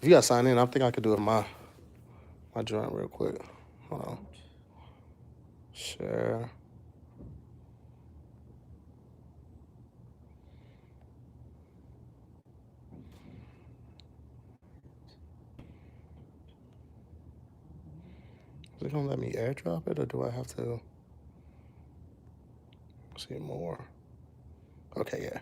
If you got to sign in, I think I could do it my joint real quick. Hold on. Share. Is it gonna let me airdrop it, or do I have to see more? Okay, yeah.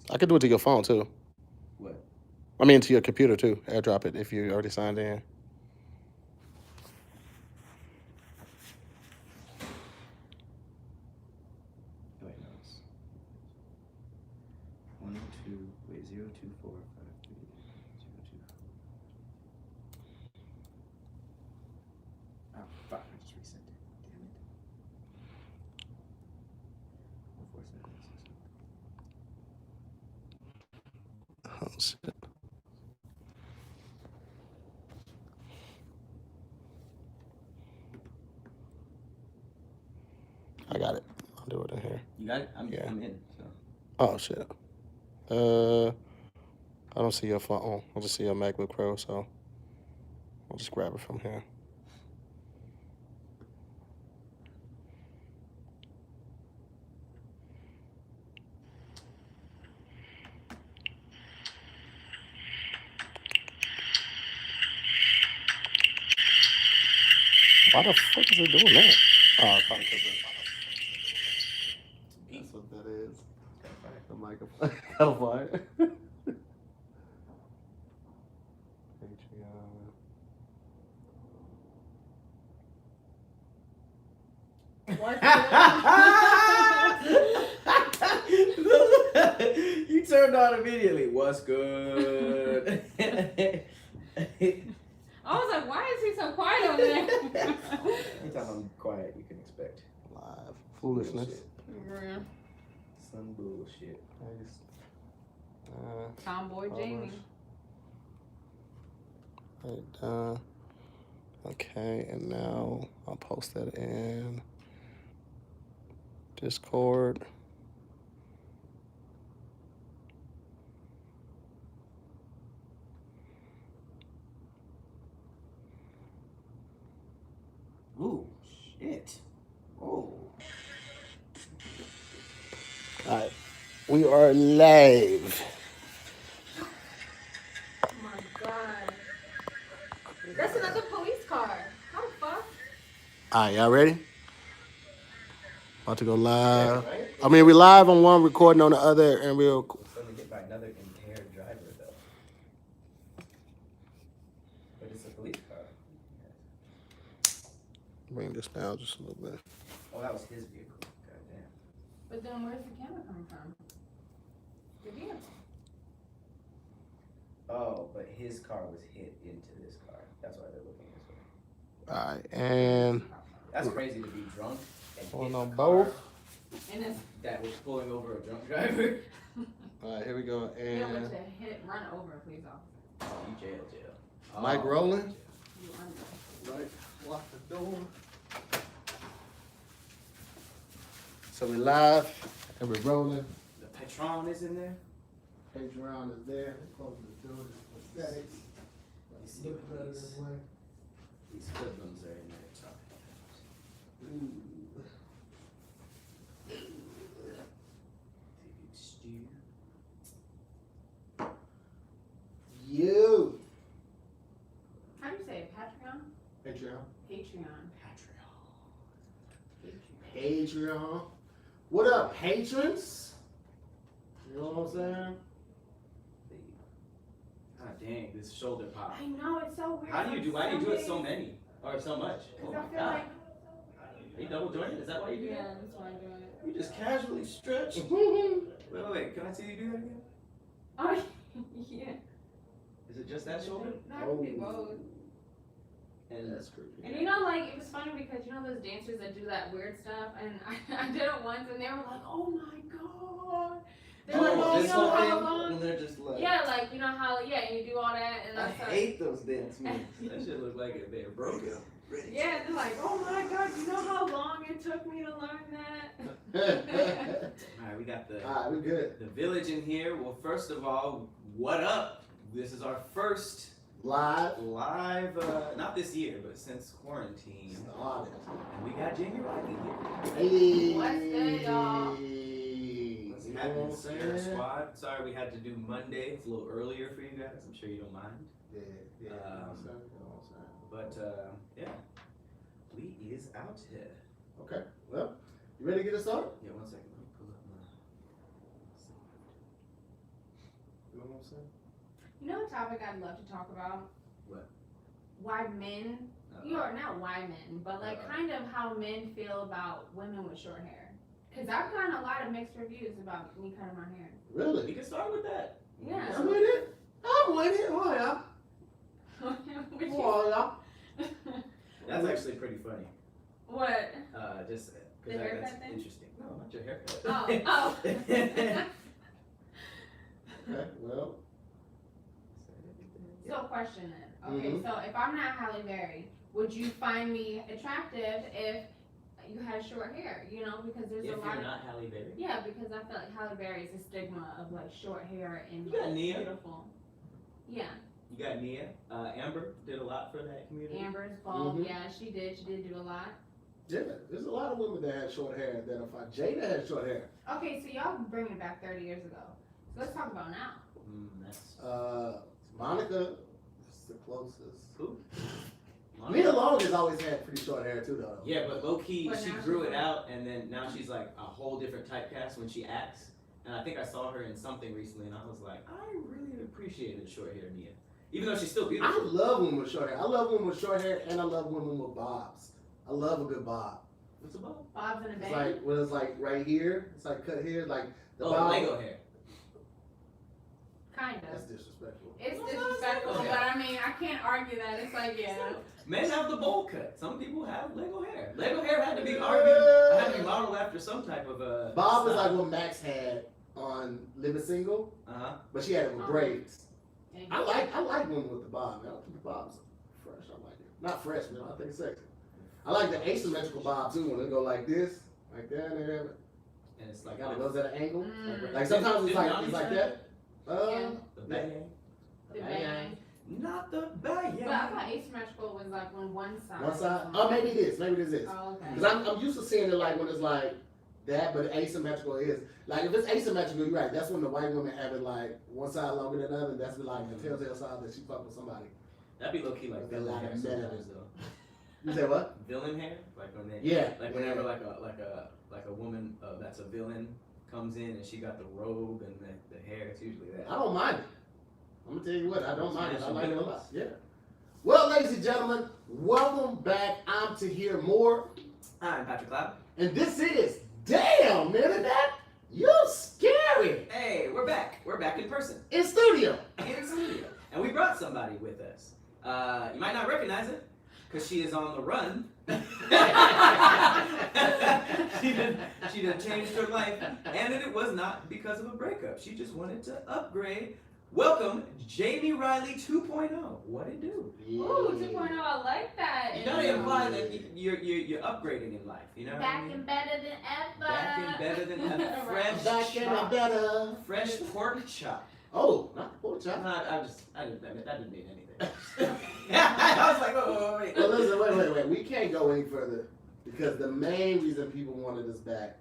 I could do it to your phone too. What? I mean, to your computer too. AirDrop it if you already signed in. Wait, no. It's 1, 2, wait, 0, 2, 4, 5, 3, 0, 2. Oh, fuck, I just resent it. Damn it. 4, 7, 6, 7. Oh shit. I got it. I'll do it in here. You got it? I'm in. So. Oh shit. I don't see your phone. I just see your MacBook Pro, so I'll just grab it from here. Why the fuck is it doing that? Oh, it's probably because that's what that is. The microphone. Got fired. You turned on immediately. What's good? I was like, why is he so quiet over there? Anytime I'm quiet, you can expect Live foolishness. Yeah. Some bullshit. Tomboy Jamie. Right, okay, and now I'll post that in Discord. Ooh, shit. Oh. Alright, we are live. Oh my god. That's another police car. How the fuck? Alright, y'all ready? About to go live. Yeah, right? I mean, we live on one, recording on the other, and we'll. It's going to get by another impaired driver, though. But it's a police car. Bring this down just a little bit. Oh, that was his vehicle. Goddamn. But then where's the camera coming from? The vehicle. Oh, but his car was hit into this car. That's why they're looking this way. Alright, and. That's crazy to be drunk and Pulling hit on a car both. And it's that was pulling over a drunk driver. Alright, here we go. yeah, And. but to run over a police officer. Oh, you jail. Mic rolling. You under. Right, lock the door. So we live and we're rolling. The Patron is in there. Patreon is there. Close the door. Aesthetics. You see what these hoodlums are in there talking. Stew. You. How do you say it? Patreon? Patreon. Patreon. Patreon. What up, patrons? You know what I'm saying? God dang, this shoulder pop. I know, it's so weird. Why do you do it so many? Or so much? Oh my I feel god. like, Are you double jointed? Is that why you do yeah, that? that's why I'm doing it. You just casually stretch. Wait. Can I see you do that again? Oh, yeah. Is it just that shoulder? No, I can do both. And that's creepy. And you know, like, it was funny because you know those dancers that do that weird stuff, and I did it once, and they were like, "Oh my god!" They're like, "Oh, you this know whole how thing long?" when they're just like. Yeah, like you know how, yeah, and you do all that, and I that's hate those dance moves. That shit look like they're broken. yeah, they're like, "Oh my god, you know how long it took me to learn that?" Alright, We got the Alright, we good. the village in here. Well, first of all, what up? This is our first Live. not this year, but since quarantine. Started. And we got Jamie Riley here. Hey. What's good, y'all? What's You know happening, what I'm Spirit saying? Squad? Sorry we had to do Monday. It's a little earlier for you guys. I'm sure you don't mind. Yeah, you know what I'm saying? You know what I'm saying? But yeah, we is out here. Okay, well, you ready to get us started? Yeah, 1 second. Let me pull up my. You know what I'm saying? You know a topic I'd love to talk about? What? Why men, not why men, but like kind of how men feel about women with short hair. Because I've gotten a lot of mixed reviews about me cutting my hair. We Really? can start with that. Yeah. I'm with it. I'm with it. Oh, yeah. Which is- Oh, yeah. That's actually pretty funny. What? Just The because haircut that's thing? interesting. No, not your haircut. Oh. Okay, well, So question then. Okay, Mhm. so if I'm not Halle Berry, would you find me attractive if you had short hair? You know, because there's If a lot you're of not Halle Berry. yeah, because I feel like Halle Berry is a stigma of like short hair and You got like, Nia. beautiful. Yeah, You got Nia. Amber did a lot for that community. Amber's bald. Mhm. Yeah, she did. She did do a lot. yeah, there's a lot of women that had short hair identified. Jada had short hair. Okay, so y'all bring it back 30 years ago. So let's talk about now. That's Monica is the closest. who? Nia Long has always had pretty short hair too, though. Yeah, but low key, But she now grew she's it out, and then now she's like a whole different typecast when she acts. And I think I saw her in something recently, and I was like, I really appreciated short hair Nia, even though she's still I beautiful. love women with short hair. I love women with short hair, and I love women with bobs. I love a good bob. What's about? Bob's in a It's bag. like when it's like right here. It's like cut here, like the Oh, bob. Lego hair. Kind That's of. disrespectful. It's No, no, disrespectful, okay. but I mean, I can't argue that. It's like, yeah. Men have the bowl cut. Some people have Lego hair. Lego hair had to be argued, had to be modeled after some type of Bob is style. like what Max had on Living Single, but she had it with Uh-huh. braids. And I like women with the bob. Man. I think the bob's fresh. I like it. Not fresh, man. I think it's sexy. I like the asymmetrical bob too when it go like this, like that, and And it's like, it goes at an angle. Mm. Like sometimes it's like Didn't that. Yeah. the bang. The bang. Not the bang. But I thought asymmetrical was like when one side. One side. was Oh, maybe it is. Maybe this is. Oh, okay. Because I'm used to seeing it like when it's like that, but asymmetrical is like if it's asymmetrical, you're right. That's when the white women have it like one side longer than the other. That's like the telltale sign that she fucked with somebody. That'd be low key like A villain lot hair of sometimes men. though. You say what? Villain hair, like when they, Yeah. like whenever like a woman that's a villain comes in and she got the robe and the hair. It's usually that. I don't mind it. I'm gonna tell you what, I don't mind it. I Smash like it a villains. lot. Yeah. Well, ladies and gentlemen, welcome back. I'm Tahir Moore, I'm Patrick Cloud. and this is damn man, that you scary Hey, we're back. We're back in person in studio. in studio, and we brought somebody with us. You might not recognize it because she is on the run. she done changed her life, and it was not because of a breakup. She just wanted to upgrade. Welcome, Jamie Riley 2.0. What it do? Ooh, 2.0, I like that. You gotta imply that you're upgrading in life. You know what I Back mean? and better than ever. Back and better than ever. Fresh Back in the chop. better. Fresh pork chop. Oh, not the pork chop. I didn't mean anything. I was like, wait. Well, listen, wait. We can't go any further because the main reason people wanted us back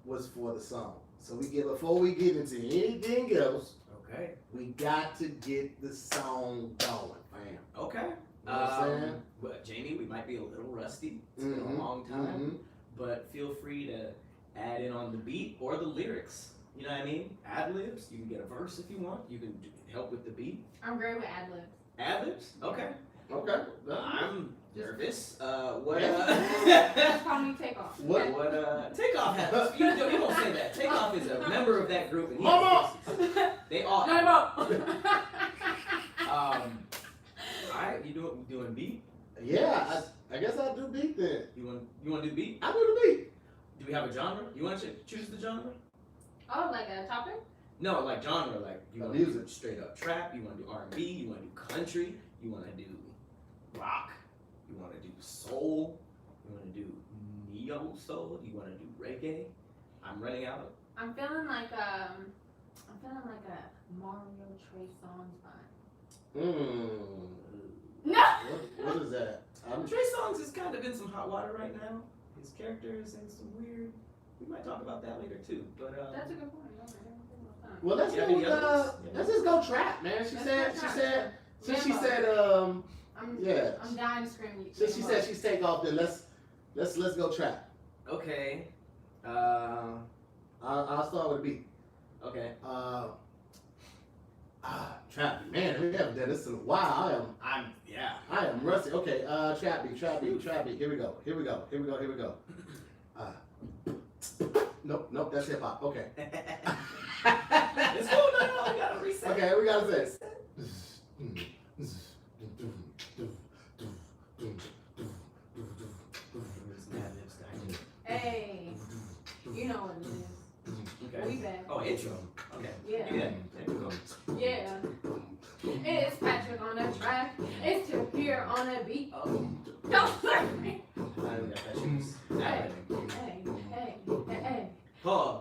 was for the song. So before we get into anything else, Okay. we got to get the song going, fam. Okay. You know what I'm saying? But Jamie, we might be a little rusty. It's been Mhm, a long time, mhm. but feel free to add in on the beat or the lyrics. You know what I mean? Ad libs. You can get a verse if you want. You can help with the beat. I'm great with ad libs. Ad libs. Okay. Okay. I'm nervous. What? Just call me Takeoff. What? Takeoff has. You don't say that. Takeoff is a member of that group. And he Mama! They are. No. Alright, you doing beat? Yeah, I guess I'll do beat then. You want to do beat? I'll do the beat. Do we have a genre? You want to choose the genre? Oh, like a topic? No, like genre, like you Like want to do music. straight up trap. You want to do R&B. You want to do country. You want to do rock. You want to do soul. You want to do neo soul. You want to do reggae. I'm running out I'm feeling like a Mario Trey Songz vibe. No. What is that? Trey Songz is kind of in some hot water right now. His character is in some weird. We might talk about that later too. But That's a good point. well, let's Yeah, go. the others? Let's just go trap, man. She said. Yeah. I'm dying to scream. Since she said she's take off, then let's go trap. okay. I'll start with a beat. Okay. Trap beat. Man, we haven't done this in a while. I am rusty. Okay, trap beat. Here we go. Nope, that's hip hop. Okay. It's cool. No, we gotta reset. Okay, we gotta say. Hey, you know what it is. Okay. We back. Oh, intro. Okay. Yeah. Give me that. There we go. Yeah. It's Patrick on the track. It's Tahir on the beat. Oh, don't say me. I don't got that shoes. Hey, hey. Huh.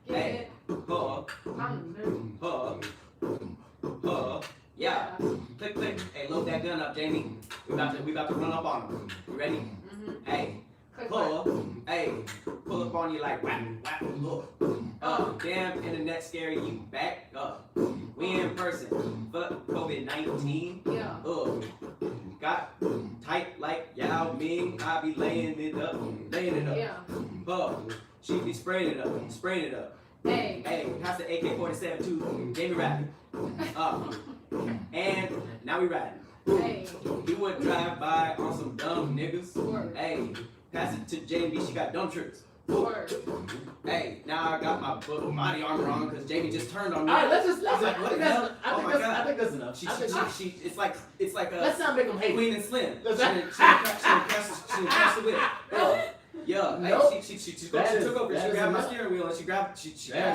Get Hey. it? Huh. I'm Yeah. Click. Hey, load that gun up, Jamie. We about to run up on him. You ready? Mm-hmm. Hey. Click Pull up on you like whap. Damn, internet scary, you back up. We in person. Fuck COVID-19. Yeah. Got tight like Yao Ming. I be laying it up. Yeah. She be spraying it up. Hey. Hey, pass the AK-47 to Jamie Rapping. And now we riding. Hey. You would drive by on some dumb niggas. Word. Hey, pass it to Jamie, she got dumb tricks. Word. Hey, now I got my body armor on because Jamie just turned on me. All right, let's It's like, what the hell? I think that's enough. She, it's like a Let's not make them hate. Queen and Slim. She Let's done not- crashed the whip. Yeah, Nope. hey, she took That is- over. She that is grabbed my enough. steering wheel and she That crashed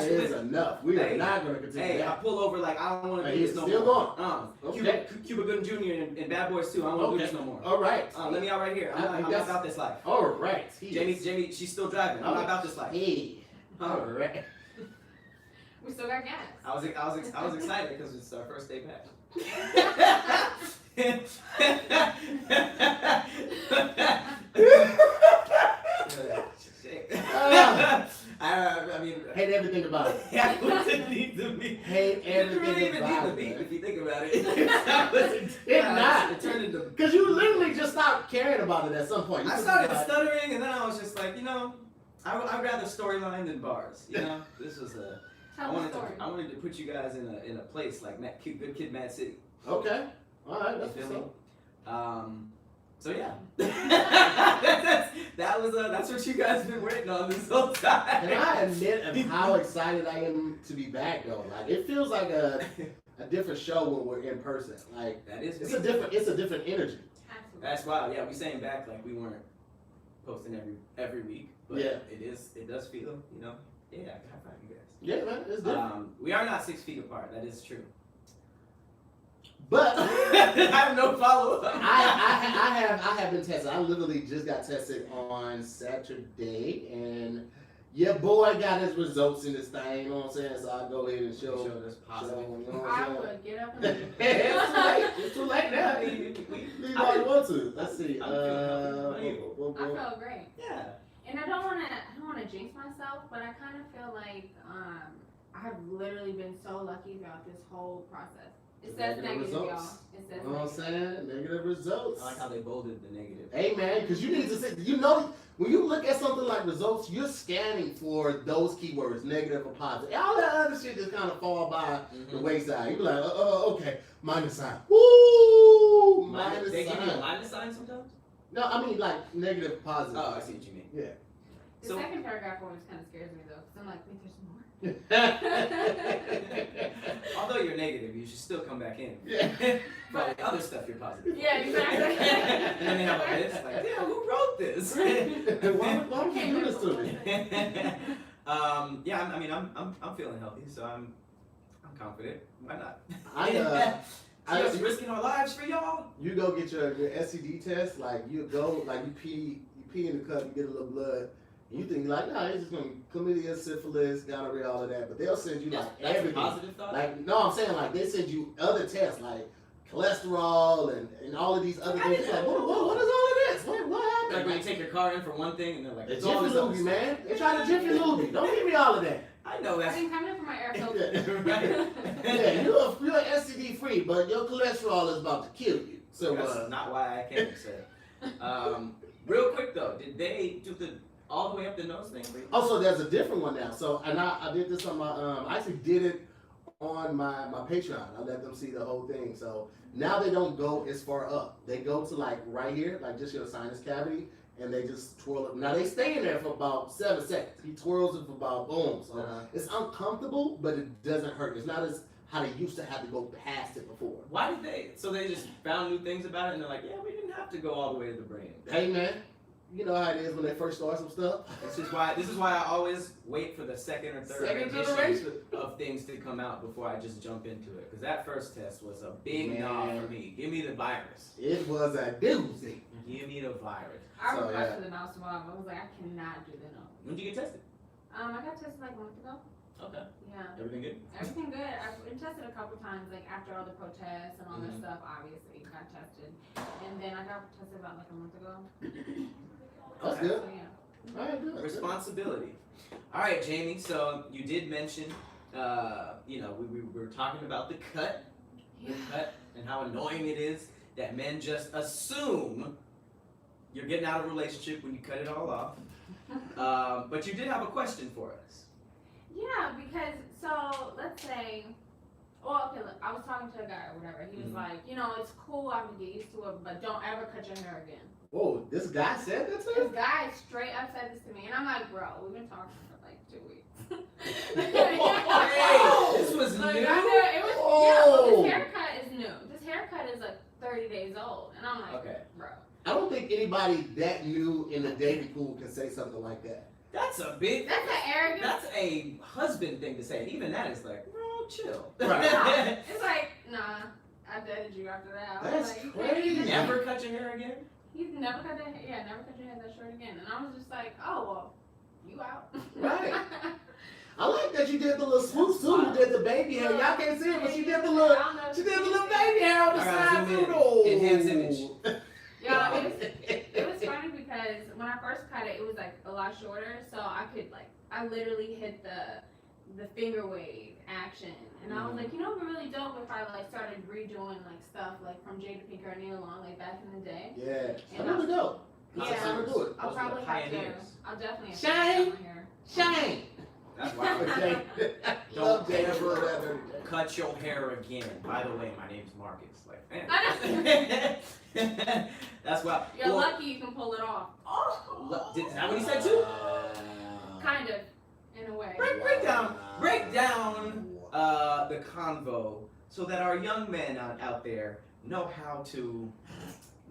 the is whip. enough. We are Hey, not going to continue Hey, I that. pull over like I don't want to Hey, do he's this no still more. Okay. Cuba Gooding Jr. and Bad Boys 2. I don't want to do this no more. All right. Let me out right here. I I'm think not that's- about this life. All right. Jamie, she's still driving. I'm not about this life. Hey. All right. We still got gas. I was excited because it's our first day back. I mean, Hate everything about it. that wasn't need to be. Hate It really everything even need about to it. be man. if you think about it. It not. It turned into. Because you literally just stopped caring about it at some point. You I just started like, stuttering and then I was just like, I'd rather storyline than bars. This was a. I Tell the wanted story. to put you guys in a place like Good Kid, Mad City. Okay. All right. You That's feel what's me? up. So yeah, that's what you guys been waiting on this whole time. Can I admit of how excited I am to be back though? Like it feels like a different show when we're in person. Like That is. it's a different energy. Absolutely. That's wild. Yeah, we saying back like we weren't posting every week, but Yeah. it does feel. Yeah, high five you guys. Yeah, man, it's different. We are not 6 feet apart. That is true. But I have no follow up. I have been tested. I literally just got tested on Saturday, and your boy got his results in this thing. You know what I'm saying? So I go ahead and show. that's positive. You know what I I'm saying? would get up and leave. It's too late. It's too late now. I mean, Leave all you want to. Let's see. I'm feeling I felt great. Yeah. And I don't wanna jinx myself, but I kind of feel like I've literally been so lucky throughout this whole process. It says negative, y'all. It says You know what I'm negative. saying? Negative results. I like how they bolded the negative. Hey man, because you need to say, when you look at something like results, you're scanning for those keywords, negative or positive. All that other shit just kind of fall by the wayside. You be like, okay, minus sign. Woo! Minus They give you a sign. minus sign sometimes? No, I mean like negative, positive. Oh, I see what you mean. Yeah. The So- second paragraph always kind of scares me though, because I'm like, wait, there's more. Although you're negative, you should still come back in. Yeah. But the other stuff you're positive. Yeah, exactly. And then they have a list like, damn, who wrote this? Why would you do this to me? Yeah, I mean, I'm feeling healthy, so I'm confident. Why not? I Just risking our lives for y'all. You go get your STD test, like you go, like you pee in the cup, you get a little blood, And you think like, nah, it's just gonna chlamydia, syphilis, gonorrhea, all of that. But they'll send you like That's a everything. positive thought. Like, no, I'm saying like they send you other tests like cholesterol and all of these other things. Like, what is all of this? What happened? Like when you take your car in for one thing and they're like, The it's all Jiffy this other Lube, stuff. man. They try to Jiffy Lube me. Don't give me all of that. I know I that's didn't come in for my air filter. right. Yeah, you're STD free, but your cholesterol is about to kill you. So That's not why I came, sir. Real quick though, did they do the all the way up the nose thing for you? also there's a different one now. So and I did this on my I actually did it on my Patreon. I let them see the whole thing. So now they don't go as far up. They go to like right here, like just your sinus cavity, and they just twirl it. Now they stay in there for about 7 seconds. He twirls it for about boom. So it's uncomfortable, but it doesn't hurt. It's not as how they used to have to go past it before. Why did they? So they just found new things about it and they're like, yeah, we didn't have to go all the way to the brain. Hey man, you know how it is when they first start some stuff. This is why I always wait for the second or third Second edition generation. of things to come out before I just jump into it. Because that first test was a big no Man. for me. Give me the virus. It was a doozy. Give me the virus. I So, requested the mouse swab. I was like, I cannot do the nose. When did you get tested? I got tested like a month ago. Okay. Yeah. Everything good? Everything good. I've been tested a couple times, like after all the protests and all that Mhm. stuff. Obviously, got tested, and then I got tested about like a month ago. That's good. So yeah. All right, good. Responsibility. All right, Jamie. So you did mention, we were talking about the cut, and how annoying it is that men just assume you're getting out of a relationship when you cut it all off. But you did have a question for us. Yeah, because so let's say, well, okay, look, I was talking to a guy or whatever. He was Mhm. like, it's cool, I can get used to it, but don't ever cut your hair again. Whoa, this guy said that to This you? guy straight up said this to me, and I'm like, bro, we've been talking for like 2 weeks. Hey, this was Like, new? I know, it was, Oh. this haircut is new. This haircut is like 30 days old, and I'm like, Okay. bro. I don't think anybody that new in the dating pool can say something like that. That's a big. That's an arrogant. That's a husband thing to say. And even that is like, bro, chill. Right. It's like, nah, I dated you after that. I was That's like, you can't crazy. even- Never cut your hair again? He's never cut that hair. Yeah, never cut your hair that short again. And I was just like, oh well, you out. Right. I like that you did the little swoop too. You did the baby hair. Y'all can't see it, but she did the little. She did the little baby hair on the I gotta side zoom too. in. though. Enhance image. Yeah, it was funny because when I first cut it, it was like a lot shorter, so I could I literally hit the finger wave action, and I was like, it would be really dope if I started redoing stuff from Jada Pinkett Neil on back in the day. Yeah. And I never go. Yeah. I never do it. I'll Those were the probably have to. pioneers. I'll definitely have Shame. to cut my hair. Shame. That's why Okay. Love Jada for that. cut your hair again. By the way, my name's Marcus. Like, man. That's why. You're lucky you can pull it off. Is that what he said too? Kind of, in a way. Break down the convo so that our young men out there know how to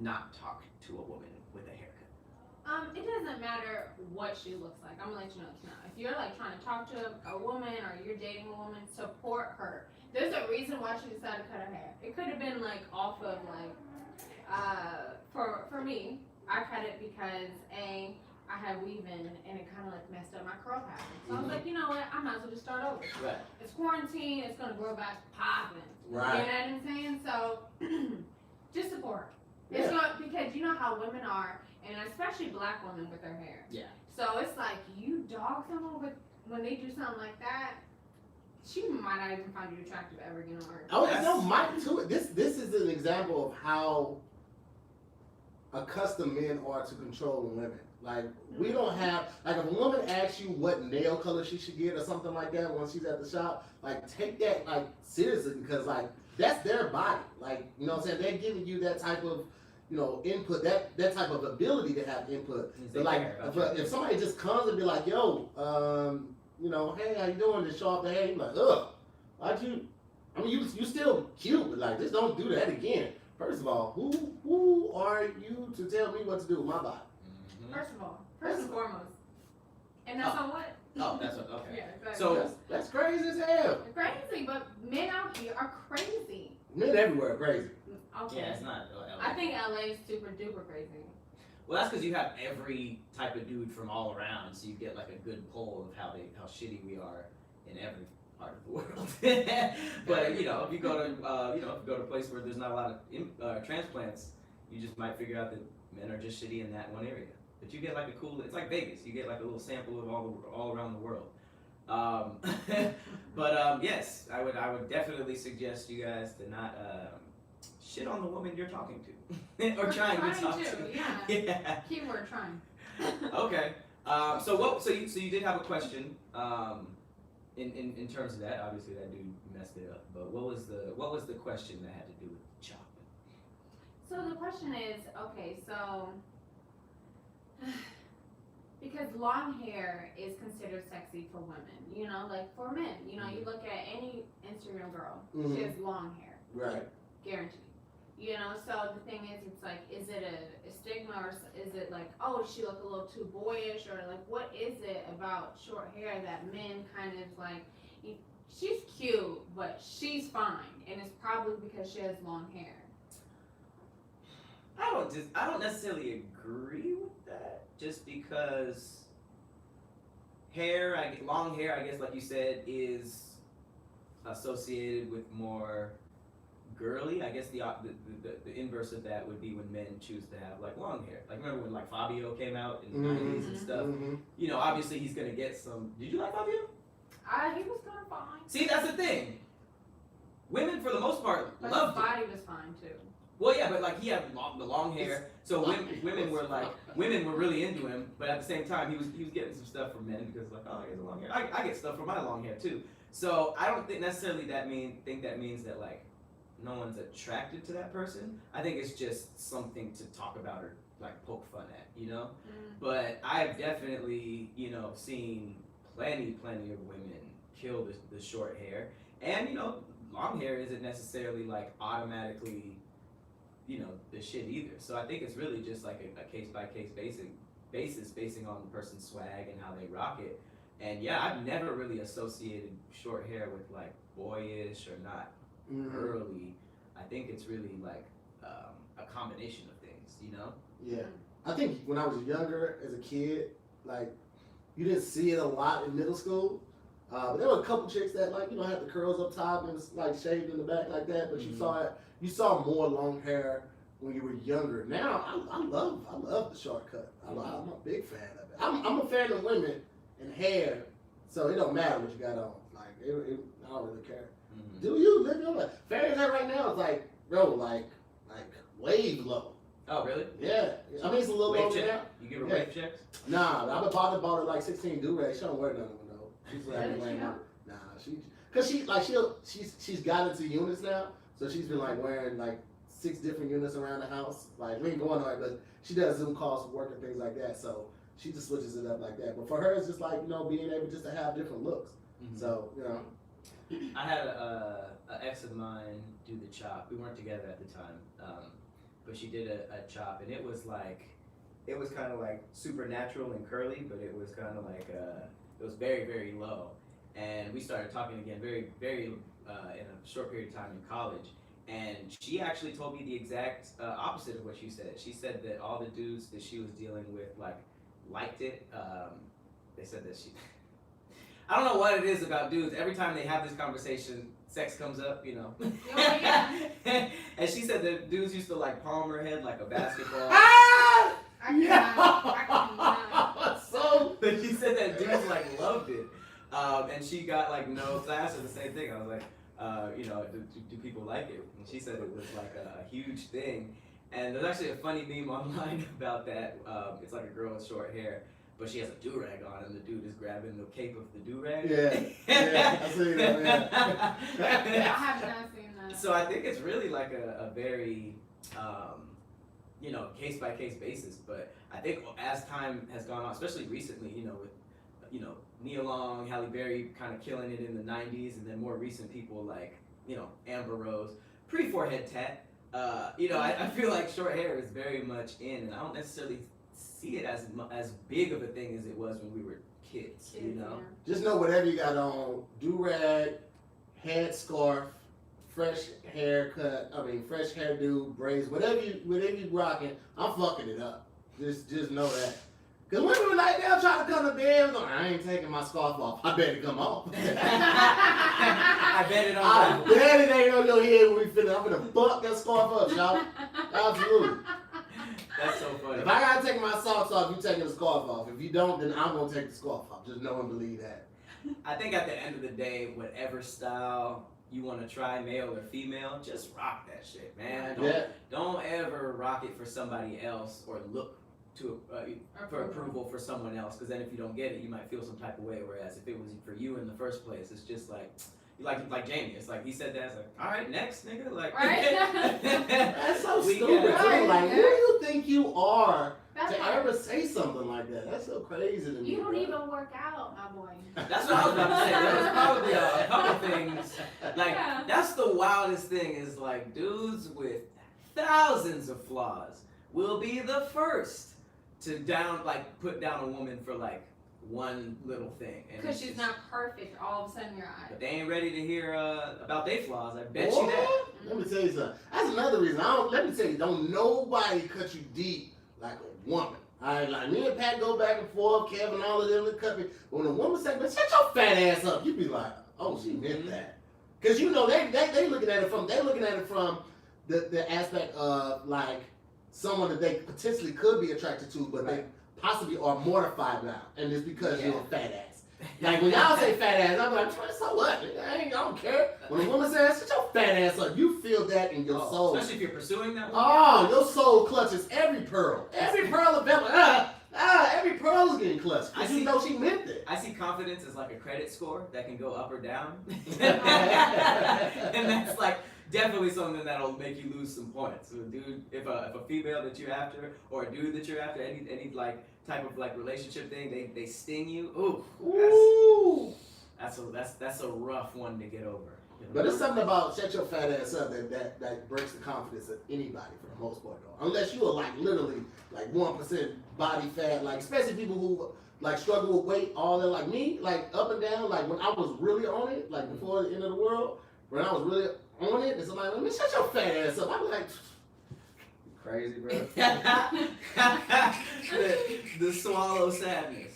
not talk to a woman with a haircut. It doesn't matter what she looks like. I'm gonna let you know this now. If you're trying to talk to a woman or you're dating a woman, support her. There's a reason why she decided to cut her hair. It could have been off of for me, I cut it because I had weave-in and it kind of messed up my curl pattern. So I was like, you know what? I might as well just start over. Right. It's quarantine. It's gonna grow back popping. Right. You know what I'm saying? So just support her. Yeah. It's not because you know how women are, and especially black women with their hair. Yeah. So it's you dog someone when they do something like that, she might not even find you attractive ever again on earth. Oh, no, Mike too. This is an example of how accustomed men are to controlling women. We don't have if a woman asks you what nail color she should get or something like that when she's at the shop, take that seriously because that's their body. You know what I'm saying? They're giving you that type of input, that type of ability to have input. But if somebody just comes and be like, yo, hey, how you doing? Just show off the hair, you're like, ugh, why'd you? I mean, you still cute, but just don't do that again. First of all, who are you to tell me what to do with my body? First of all, first and foremost, and that's on what? Oh, that's what. Okay. Yeah, exactly. So That's crazy as hell. crazy, but men out here are crazy. Men everywhere are crazy. Okay. Yeah, it's not. I think LA is super duper crazy. Well, that's because you have every type of dude from all around, so you get like a good poll of how shitty we are in every part of the world. But you know, if you go to a place where there's not a lot of transplants, you just might figure out that men are just shitty in that one area. But you get like a cool. It's like Vegas. You get like a little sample of all around the world. But yes, I would definitely suggest you guys to not shit on the woman you're talking to or trying to talk to. Yeah. Keyword trying. Okay. So you did have a question. In terms of that, obviously that dude messed it up. But what was the question that had to do with chop? So the question is, okay, so because long hair is considered sexy for women, you know, like for men, you know, you look at any Instagram girl, she has long hair, Right. guaranteed. You know, so the thing is, it's like, is it a stigma, or is it like, oh, she look a little too boyish, or like, what is it about short hair that men kind of like, she's cute, but she's fine, and it's probably because she has long hair. I don't necessarily agree with that, just because long hair, I guess, like you said, is associated with more girly. I guess the inverse of that would be when men choose to have like long hair. Like remember when like Fabio came out in the 90s and stuff? You know, obviously he's gonna get some. Did you like Fabio? He was kind of fine. See, that's the thing. Women, for the most part, But loved his him. body was fine too. Well, yeah, but like he had the long hair, so women were really into him. But at the same time, he was getting some stuff from men because like, oh, he has a long hair. I get stuff from my long hair too. So I don't think necessarily that means that like no one's attracted to that person. I think it's just something to talk about or like poke fun at, you know. But I've definitely, you know, seen plenty of women kill the short hair, and you know, long hair isn't necessarily like automatically, you know, the shit either. So I think it's really just like a case by case basis basing on the person's swag and how they rock it. And yeah, I've never really associated short hair with like boyish or not girly. I think it's really like a combination of things, you know? Yeah. I think when I was younger as a kid, like you didn't see it a lot in middle school. But there were a couple chicks that like, you know, had the curls up top and it's like shaved in the back like that, but you saw more long hair when you were younger. Now I love the short cut. I'm a big fan of it. I'm a fan of women and hair, so it don't matter what you got on. Like I don't really care. Do you live your life? Fairy's hair right now is like, bro, like wave low. Oh really? Yeah. I mean it's a little wave low check? now. You give her wave checks? Nah, I've bought her like 16 do-rags. She don't wear none of them though. She's like wearing them. Nah, she's got into units now, so she's been like wearing like 6 different units around the house. Like we ain't going on it, but she does Zoom calls for work and things like that. So she just switches it up like that. But for her, it's just like, you know, being able just to have different looks. So you know. I had an ex of mine do the chop. We weren't together at the time, but she did a chop, and it was kind of like super natural and curly, but it was kind of like it was very, very low. And we started talking again very, very in a short period of time in college. And she actually told me the exact opposite of what you said. She said that all the dudes that she was dealing with liked it. They said that I don't know what it is about dudes. Every time they have this conversation, sex comes up, you know. Oh, yeah. And she said that dudes used to like palm her head like a basketball. I cannot. So. But she said that dudes like loved it. And she got like no class or the same thing. I was like, you know, do people like it? And she said it was like a huge thing. And there's actually a funny meme online about that. It's like a girl with short hair, but she has a do-rag on, and the dude is grabbing the cape of the do-rag. Yeah, I see that, yeah. I have not seen that. So I think it's really like a very, you know, case-by-case basis. But I think as time has gone on, especially recently, you know, with, you know, Nia Long, Halle Berry kind of killing it in the 90s, and then more recent people like, you know, Amber Rose, pre-forehead tat. You know, I feel like short hair is very much in, and I don't necessarily see it as big of a thing as it was when we were kids, you know? Yeah. Just know whatever you got on, do-rag, head scarf, fresh haircut, fresh hairdo, braids, whatever you rocking, I'm fucking it up. Just know that. Because women were like, they'll try to come to bed, going, I ain't taking my scarf off. I bet it come off. I bet it I on. bet it ain't on your head when we finish. I'm gonna buck that scarf up, y'all. Absolutely. That's so funny. If I gotta take my socks off, you taking the scarf off. If you don't, then I'm gonna take the scarf off. Just know and believe that. I think at the end of the day, whatever style you want to try, male or female, just rock that shit, man. Don't ever rock it for somebody else or look to for approval for someone else, because then if you don't get it, you might feel some type of way. Whereas if it was for you in the first place, it's just like Jamie. It's like he said that. It's like, all right, next nigga. Like, right? That's so We stupid. got it. Too. Like, who do you think you are That's to why ever say something like that? That's so crazy to me. you don't bro. even work out, my boy. That's what I was about to say. There was probably a couple things. Like, Yeah. that's the wildest thing is like dudes with thousands of flaws will be the first to put down a woman for like one little thing. And Because it's she's just- not perfect, all of a sudden you're eyes. But they ain't ready to hear about their flaws. I bet Boy, you that. let me tell you something. That's another reason. Let me tell you, don't nobody cut you deep like a woman. Like me and Pat go back and forth, Kevin, all of them to cut me. But when a woman say, "Man, shut your fat ass up," you be like, "Oh, she meant that." Because you know they looking at it from the aspect of like someone that they potentially could be attracted to, but they possibly are mortified now, and it's because you're a fat ass. Like when y'all say fat ass, I'm like, so what? I don't care. When a woman says, shut your fat ass up, you feel that in your soul. Especially if you're pursuing that one. Oh, your soul clutches every pearl. Every pearl of Bella. Every pearl is getting clutched. Because you know she meant it. I see confidence as like a credit score that can go up or down. And that's like definitely something that'll make you lose some points. So dude, if a female that you're after or a dude that you're after, any like type of like relationship thing, they sting you. Ooh. That's a rough one to get over. You know? But it's something about shut your fat ass up that breaks the confidence of anybody for the most part though. Unless you are like literally like 1% body fat, like especially people who like struggle with weight, all that like me, like up and down, like when I was really on it, like before the end of the world, when I was really on it, and somebody like, man, shut your fat ass up. I'm like, crazy, bro. the swallow sadness.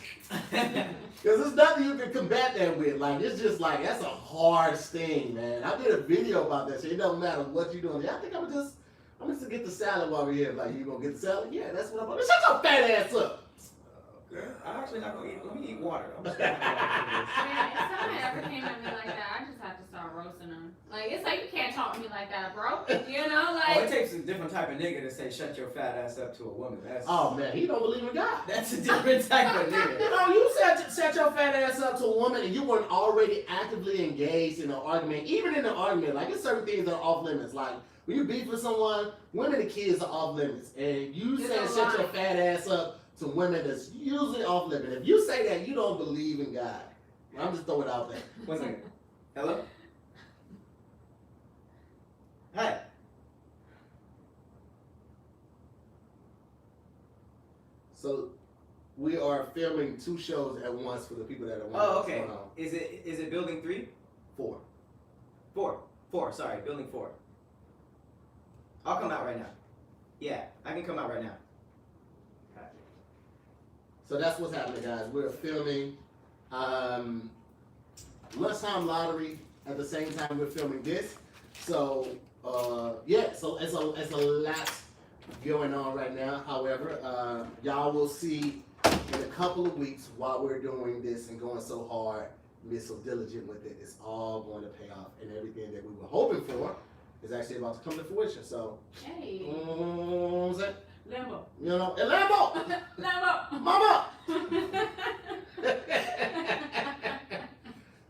Because there's nothing you can combat that with. Like, it's just like, that's a hard sting, man. I did a video about that shit. It doesn't matter what you're doing. I think I'm just get the salad while we're here. Like, you gonna get the salad? Yeah, that's what I'm gonna do. Shut your fat ass up. I'm actually not gonna eat. Let me eat water. I'm just Man, if someone ever came at me like that, I just have to start roasting them. Like, it's like, you can't talk to me like that, bro. You know, like. Oh, it takes a different type of nigga to say shut your fat ass up to a woman. Oh, man, he don't believe in God. That's a different type of nigga. You know, you set your fat ass up to a woman and you weren't already actively engaged in an argument. Even in an argument, like, there's certain things that are off limits. Like, when you beef with someone, women and kids are off limits. And you say shut your fat ass up to women that's usually off limit. If you say that, you don't believe in God. I'm just throwing it out there. 1 second. Hello? Hi. So we are filming 2 shows at once for the people that are watching. Oh, okay. Is it building 3? 4. 4. Sorry, building 4. I'll come out right now. Yeah, I can come out right now. So that's what's happening, guys. We're filming Lunchtime Lottery at the same time we're filming this. So yeah, so it's a lot going on right now. However, y'all will see in a couple of weeks while we're doing this and going so hard, being so diligent with it, it's all going to pay off, and everything that we were hoping for is actually about to come to fruition. So, Hey. Lambo. Lambo. You know, and Lambo, Lambo. Mama.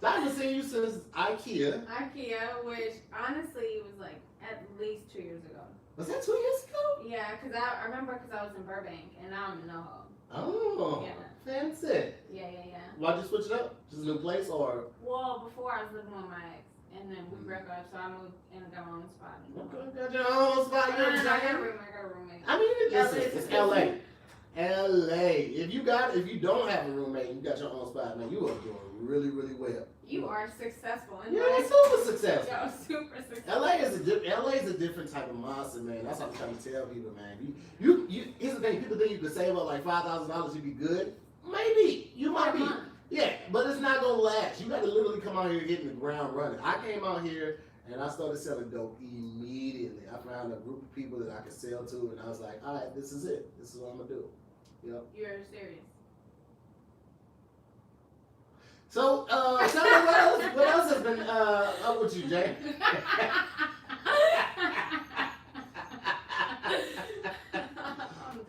So I haven't seen you since IKEA. IKEA, which honestly was like at least 2 years ago. Was that 2 years ago? Yeah, because I remember because I was in Burbank and now I'm in NoHo. Oh, Yeah. fancy. Yeah. Why'd you switch it up? Just a new place or? Well, before I was living with my ex, and then we broke up, so I moved and got my own spot. Okay, got your own spot. I got a roommate. I mean, listen, LA. it's LA. LA. If you don't have a roommate, you got your own spot, man. You are doing really, really well. You are successful in Yeah, life. super successful. Yo, super successful. LA is a different type of monster, man. That's what I'm trying to tell people, man. You here's the thing. People think you can save up like $5,000, you'd be good. Maybe you might be. Yeah, but it's not gonna last. You got to literally come out here hitting the ground running. I came out here and I started selling dope immediately. I found a group of people that I could sell to, and I was like, all right, this is it. This is what I'm gonna do. Yep. You're serious. So, tell me what else has been up with you, Jay?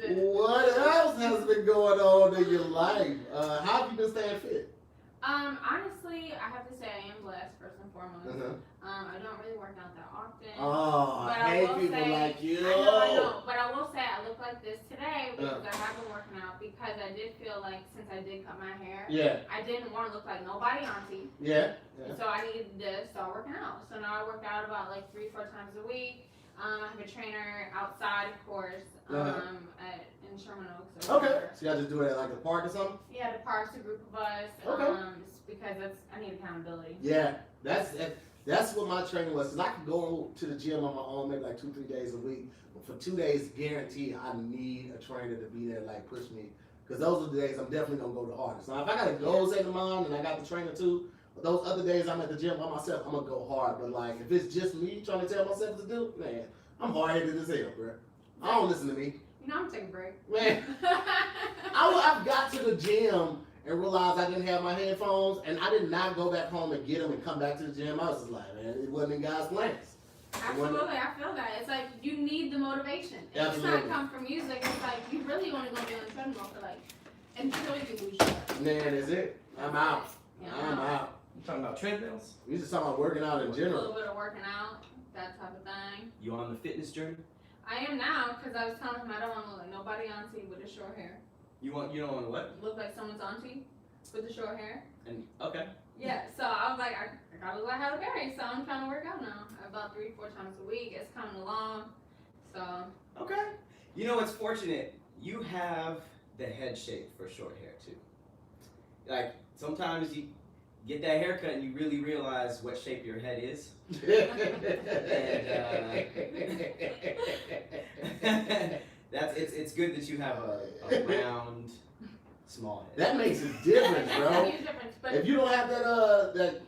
What else has been going on in your life? How have you been staying fit? Honestly, I have to say I am blessed first and foremost. I don't really work out that often. Oh, but I hate will people say, like you. I know. But I will say I look like this today because I have been working out because I did feel like since I did cut my hair, I didn't want to look like nobody auntie. Yeah. So I needed to start working out. So now I work out about like 3-4 times a week. I have a trainer outside, of course, in Sherman Oaks. Okay. So y'all just do it at like a park or something? Yeah, the park's a group of us. Okay. Because I need accountability. Yeah, that's what my training was. Cause I could go to the gym on my own maybe like 2-3 days a week. But for 2 days, guaranteed, I need a trainer to be there, like push me. Cause those are the days I'm definitely gonna go the hardest. Now if I got a goal set in mind and I got the trainer too, but those other days I'm at the gym by myself, I'm gonna go hard. But like if it's just me trying to tell myself to do, man, I'm hard-headed as hell, bro. I don't listen to me. You know I'm taking a break. Man, I've got to the gym and realized I didn't have my headphones, and I did not go back home and get them and come back to the gym. I was just like, man, it wasn't in God's plans. Absolutely, I feel that. It's like you need the motivation. If it's not come from music, it's like you really only gonna be on the treadmill for like until you lose your. Man, is it? I'm out. Yeah, I'm out. You talking about treadmills? We just talking about working out in A general. little bit of working out, that type of thing. You on the fitness journey? I am now because I was telling him I don't want to look like nobody auntie with the short hair. You don't want to what? Look like someone's auntie with the short hair. And okay. Yeah, so I was like, I gotta look like Halle Berry, so I'm trying to work out now. About 3-4 times a week. It's coming along. So Okay. You know what's fortunate? You have the head shape for short hair too. Like sometimes you get that haircut and you really realize what shape your head is. And it's good that you have a round, small head. That makes a difference, That's bro. a huge difference. But If you don't have that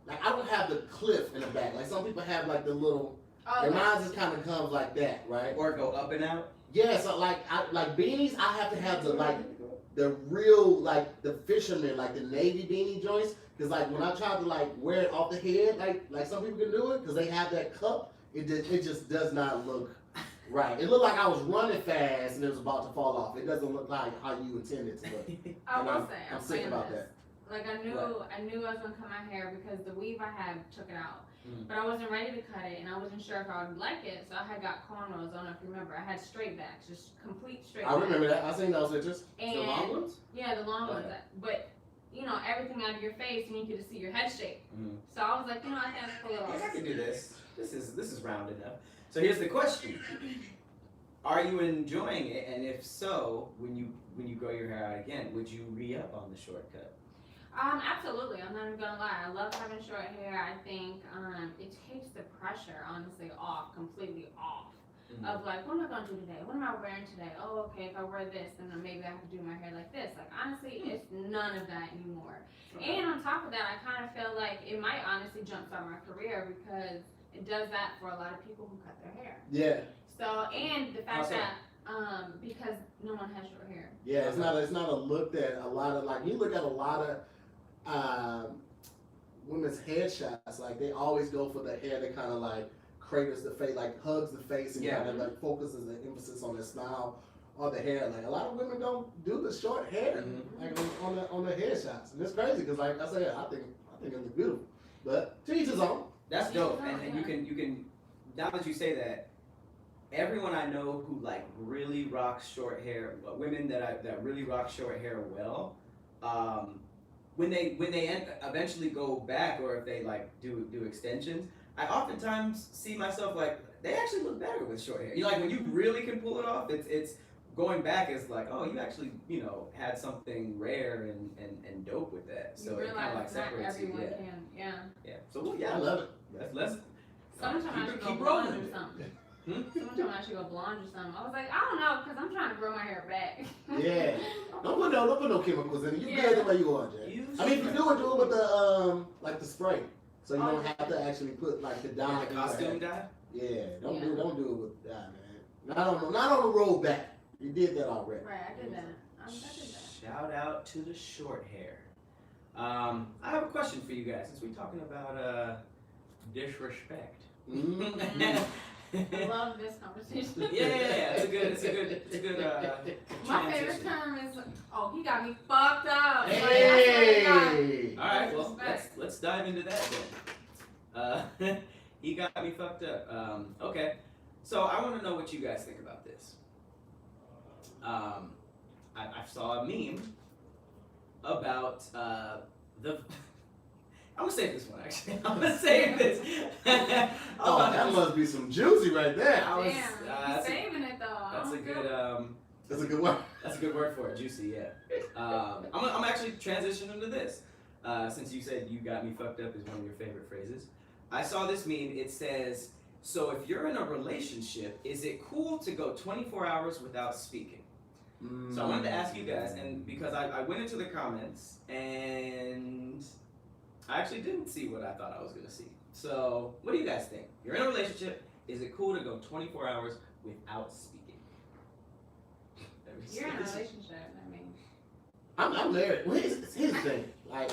like I don't have the cliff in the back. Like some people have like the little. And mine just kind of comes like that, right? Or go up and out. Yeah, so like beanies, I have to have the real like the fisherman, like the navy beanie joints. Cause like when I try to like wear it off the head, like some people can do it, cause they have that cup. It just does not look right. It looked like I was running fast and it was about to fall off. It doesn't look like how you intended it to look. I will I'm say, sick saying about this. that. Like I knew I was gonna cut my hair because the weave I had took it out. But I wasn't ready to cut it and I wasn't sure if I would like it, so I had got cornrows. I don't know if you remember. I had straight backs, just complete straight backs. I remember that. I seen those pictures. And The long ones? yeah, the long ones. Okay. But you know, everything out of your face, you need to see your head shape. So I was like, you know, I can't pull it off. I can do this. This is round enough. So here's the question: are you enjoying it? And if so, when you grow your hair out again, would you re-up on the shortcut? Absolutely. I'm not even gonna lie. I love having short hair. I think it takes the pressure, honestly, completely off. Of like, what am I gonna do today? What am I wearing today? Oh, okay, if I wear this, then maybe I have to do my hair like this. Like, honestly, it's none of that anymore. And on top of that, I kind of feel like it might honestly jumpstart my career because it does that for a lot of people who cut their hair. Yeah. So, and the fact Also- that because no one has short hair. Yeah, it's not a look that a lot of like you look at a lot of women's headshots, like they always go for the hair that kind of like craters the face, like hugs the face and kind of like focuses the emphasis on the style or the hair. Like a lot of women don't do the short hair like on the headshots, and it's crazy because like I said, I think it looks beautiful, but to each his own. That's dope, and you can. Now that you say that, everyone I know who like really rocks short hair, women that really rock short hair well, when they eventually go back, or if they like do extensions, I oftentimes see myself like they actually look better with short hair. You know, like when you really can pull it off, it's going back is like, oh, you actually, you know, had something rare and dope with that. So You it kind of like realize not separates you. everyone Yeah. can. Yeah. Yeah. So well, yeah, I love it. let's Sometimes I should go keep blonde rolling. or something. Hmm? Sometimes I should go blonde or something. I was like, I don't know, because I'm trying to grow my hair back. Yeah. Don't put no chemicals in it. You Yeah. good the way you are, Jay. I mean, if you do it with the like the spray, so you Oh, don't yeah. have to actually put like the dye. Like in your costume hair. dye. Yeah. Don't Yeah. do it with dye, man. Not on the road back. You did that already. Right, I did that. I did that. Shout out to the short hair. I have a question for you guys since we're talking about disrespect. Mm. I love this conversation. Yeah. It's a good My favorite transition. term is, oh, he got me fucked up. Hey. All right, well, Disrespect. let's dive into that then. He got me fucked up. Okay, so I want to know what you guys think about this. I saw a meme about the. I'm gonna save this one actually. I'm gonna save this. Oh, that must be some juicy right there. I was, Damn, that's he's a- saving it though. That's a good That's a good one. That's a good word for it, juicy. Yeah. I'm actually transitioning into this. Since you said "you got me fucked up" is one of your favorite phrases. I saw this meme. It says, "So if you're in a relationship, is it cool to go 24 hours without speaking?" So I wanted to ask you guys, and because I went into the comments and I actually didn't see what I thought I was gonna see. So what do you guys think? You're in a relationship. Is it cool to go 24 hours without speaking? You're in a relationship. I mean, I'm married. Well, here's the thing. Like,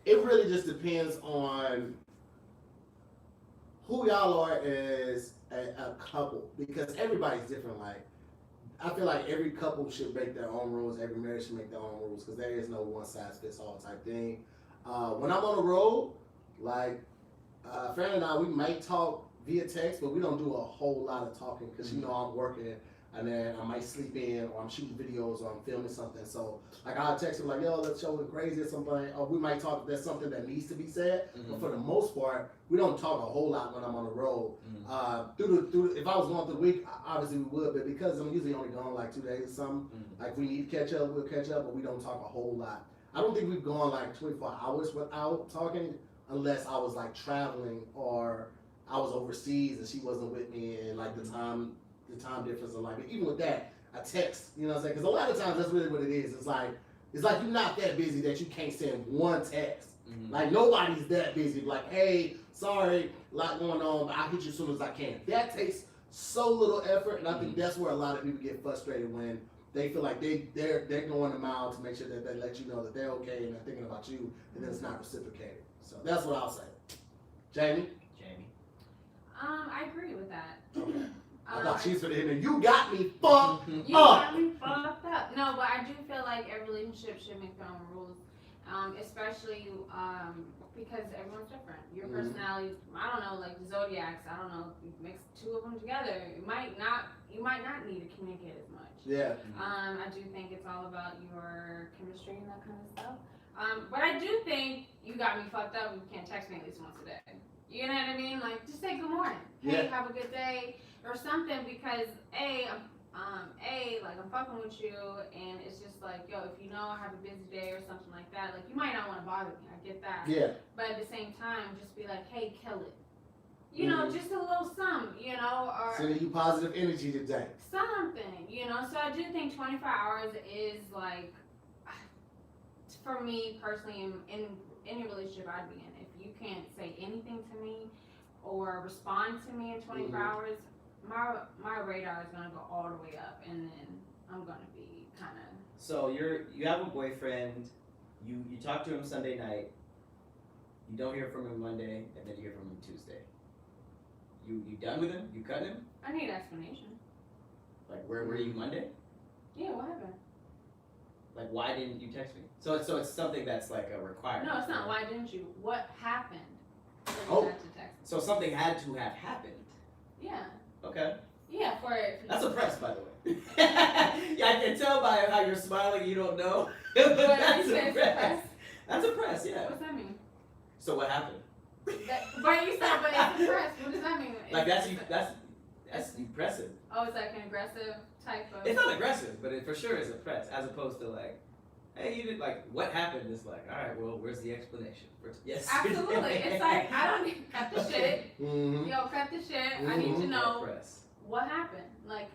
it really just depends on who y'all are as a couple, because everybody's different. Like, I feel like every couple should make their own rules. Every marriage should make their own rules, because there is no one size fits all type thing. When I'm on the road, like, Fran and I, we might talk via text, but we don't do a whole lot of talking, because you know I'm working, and then I might sleep in, or I'm shooting videos, or I'm filming something. So, like, I'll text him like, yo, let's show it crazy or something. Or we might talk if there's something that needs to be said. But for the most part, we don't talk a whole lot when I'm on the road. If I was going through the week, obviously we would, but because I'm usually only gone like 2 days or something, like, if we need to catch up, we'll catch up, but we don't talk a whole lot. I don't think we've gone like 24 hours without talking, unless I was like traveling or I was overseas and she wasn't with me, and like the time difference, and like, even with that, I text, you know what I'm saying? Because a lot of times that's really what it is. It's like you're not that busy that you can't send one text. Like, nobody's that busy. Like, hey, sorry, a lot going on, but I'll hit you as soon as I can. That takes so little effort, and I think that's where a lot of people get frustrated, when they feel like they're going a mile to make sure that they let you know that they're okay and they're thinking about you, and then it's not reciprocated. So that's what I'll say. Jamie? I agree with that. Okay. I thought I- she's for the end. You got me fucked You up. got me fucked up. No, but I do feel like every relationship should make their own rules, especially because everyone's different. Your personality, I don't know, like the zodiacs. I don't know. You mix two of them together, you might not need to communicate as much. Yeah. I do think it's all about your chemistry and that kind of stuff. But I do think you got me fucked up. You can't text me at least once a day. You know what I mean? Like, just say good morning. Hey, Yeah. have a good day, or something. Because I'm fucking with you, and it's just like, yo, if you know I have a busy day or something like that, like, you might not want to bother me. I get that. Yeah. But at the same time, just be like, hey, kill it. You know, just a little something. You know, or Sending you positive energy today. something. You know, so I do think 24 hours is like, for me personally, in any relationship I'd be in, if you can't say anything to me or respond to me in 24 hours, my radar is gonna go all the way up, and then I'm gonna be kind of. So you have a boyfriend, you talk to him Sunday night, you don't hear from him Monday, and then you hear from him Tuesday. You done with him? You cut him? I need an explanation. Like, where were you Monday? Yeah, what happened? Like, why didn't you text me? So it's something that's like a requirement. No, it's not. Why didn't you? What happened? So you Oh. had to text me. So something had to have happened. Yeah. Okay. Yeah, for it. That's a press, by the way. Yeah, I can tell by how you're smiling. You don't know. But What that's you a said, press. That's a press. Yeah. What's that mean? So what happened? But you said, but it's a press. What does that mean? Like, that's impressive. Oh, it's like an aggressive type of. It's not aggressive, but it for sure is a press, as opposed to like, hey, you did like what happened? It's like, all right, well, where's the explanation? Yes. Absolutely. It's like I don't need cut the shit. Mm-hmm. Yo, cut the shit. I need to know Press. what happened. Like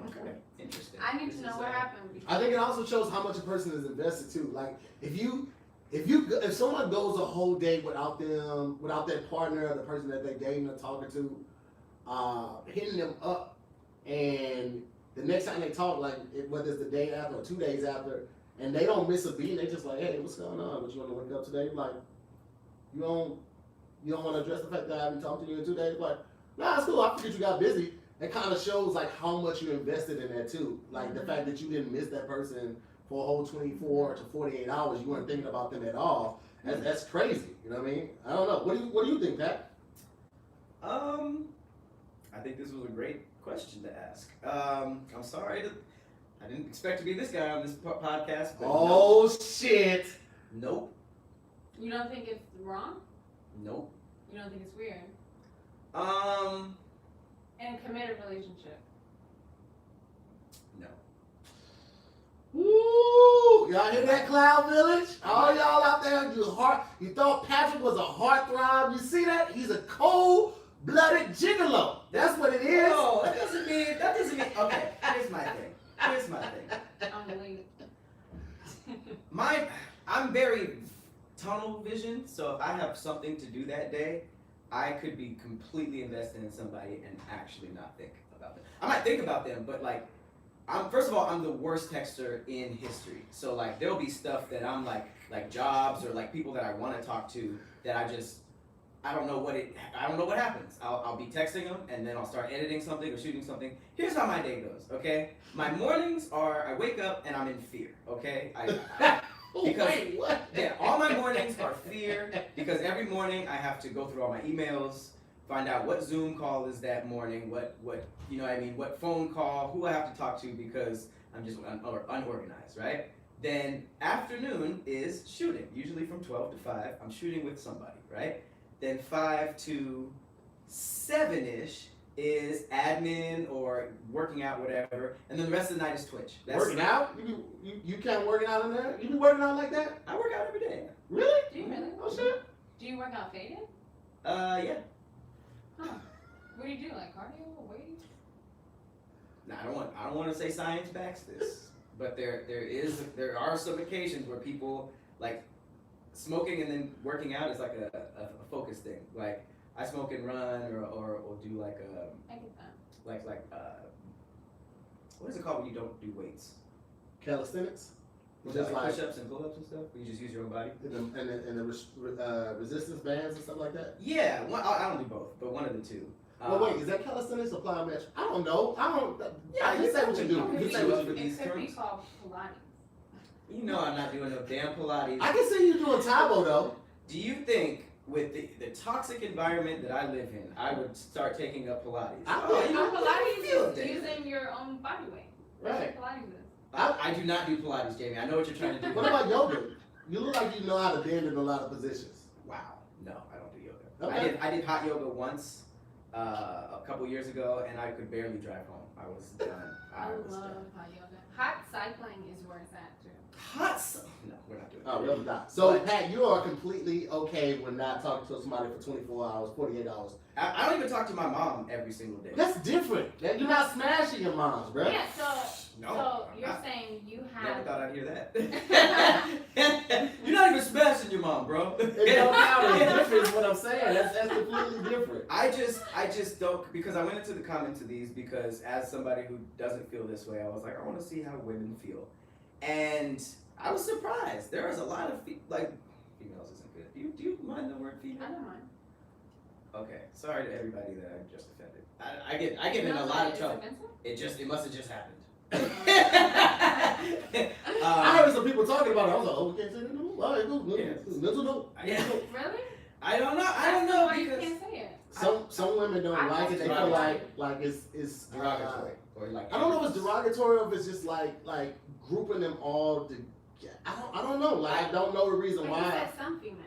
Okay. Interesting. I need to know what happened. I think it also shows how much a person is invested too. Like if someone goes a whole day without their partner, or the person that they're dating or talking to, hitting them up, and the next time they talk, like whether it's the day after or 2 days after, and they don't miss a beat, they just like, hey, what's going on? What you want to wake up today? Like, you don't want to address the fact that I haven't talked to you in 2 days? Like, nah, it's cool. I forget you got busy. It kind of shows like how much you invested in that too. Like the fact that you didn't miss that person for a whole 24 to 48 hours, you weren't thinking about them at all. That's crazy. You know what I mean? I don't know. What do you think, Pat? I think this was a great question to ask. I'm sorry I didn't expect to be this guy on this podcast. But Oh shit! Nope. You don't think it's wrong? Nope. You don't think it's weird? In a committed relationship. No. Woo! Y'all hear that, Cloud Village? All y'all out there, you thought Patrick was a heartthrob. You see that? He's a cold-blooded gigolo. That's what it is. No, that doesn't mean. Okay, here's my thing. I'm late. I'm very tunnel vision, so if I have something to do that day, I could be completely invested in somebody and actually not think about them. I might think about them, but like, first of all, I'm the worst texter in history. So like, there'll be stuff that I'm like jobs or like people that I want to talk to that I don't know what happens. I'll be texting them and then I'll start editing something or shooting something. Here's how my day goes, okay? My mornings are, I wake up and I'm in fear, okay? Because wait, what? Yeah, all my mornings are fear because every morning I have to go through all my emails, find out what Zoom call is that morning, what you know what I mean, what phone call, who I have to talk to because I'm just unorganized, right? Then afternoon is shooting, usually from 12 to 5. I'm shooting with somebody, right? Then 5 to 7-ish is admin or working out, whatever, and then the rest of the night is Twitch. Working out? You can't working out in there? You be working out like that? I work out every day. Really? Do you really? Oh shit. Do you work out faded? Yeah. Huh. What do you do? Like cardio or weights? Now I don't want to say science backs this, but there are some occasions where people like smoking and then working out is like a focus thing. Like I smoke and run or do like I get that. like what is it called when you don't do weights? Calisthenics? Just like push-ups and pull-ups and stuff? Where you just use your own body? And the resistance bands and stuff like that? Yeah, I don't do both, but one of the two. Well, wait, is that calisthenics or plyometrics? I don't know. Yeah, you say what you do. It You say what you could do. be- it could be called Pilates. You know I'm not doing no damn Pilates. I can see you doing Taibo though. Do you think with the toxic environment that I live in, I would start taking up Pilates? Pilates is using your own body weight. That's Right. what Pilates is. I do not do Pilates, Jamie. I know what you're trying to do. What about yoga? You look like you know how to bend in a lot of positions. Wow. No, I don't do yoga. Okay. I did hot yoga once a couple years ago, and I could barely drive home. I was done. I love hot yoga. Hot cycling is where it's at too. No, we're not doing that. Oh, really not. So, Pat, you are completely okay with not talking to somebody for 24 hours, 48 hours. I don't even talk to my mom every single day. That's different. You're not smashing your moms, bro. Yeah, so No, I'm you're not. saying you Never have thought I'd hear that. You're not even smashing your mom, bro. It don't matter. It's different is what I'm saying. That's completely different. I just don't, because I went into the comments of these because as somebody who doesn't feel this way, I was like, I want to see how women feel. And I was surprised. There was a lot of, females isn't good. Do you mind the word female? I don't mind. Okay. Sorry to everybody that I just offended. I get in a lot of trouble. It must have just happened. I heard some people talking about it. I was like, oh, we can't say that no more. All right, cool. Yeah. Mental note. Yeah. Really? I don't know Why you because can't say it? Some women don't like it. They feel like it's derogatory or like I don't know if it's derogatory or if it's just like grouping them all together. I don't know. Like I don't know the reason But you why. said some females.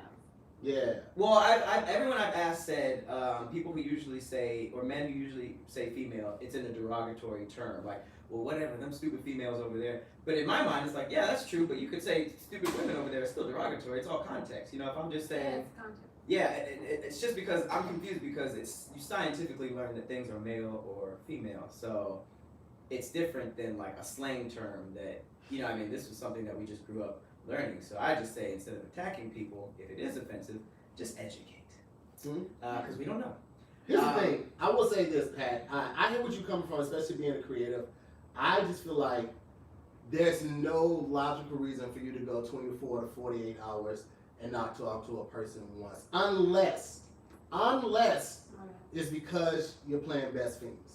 Yeah. Well, everyone I've asked said people who usually say, or men who usually say female, it's in a derogatory term. Like, well, whatever, them stupid females over there. But in my mind, it's like, yeah, that's true, but you could say stupid women over there is still derogatory. It's all context. You know, if I'm just saying, it's context. yeah, it's just because I'm confused because you scientifically learn that things are male or female. So it's different than like a slang term that, you know, I mean, this was something that we just grew up learning. So I just say, instead of attacking people, if it is offensive, just educate. Because we don't know. Here's the thing. I will say this, Pat. I hear what you're coming from, especially being a creative. I just feel like there's no logical reason for you to go 24 to 48 hours and not talk to a person once. Unless it's because you're playing Best Fiends.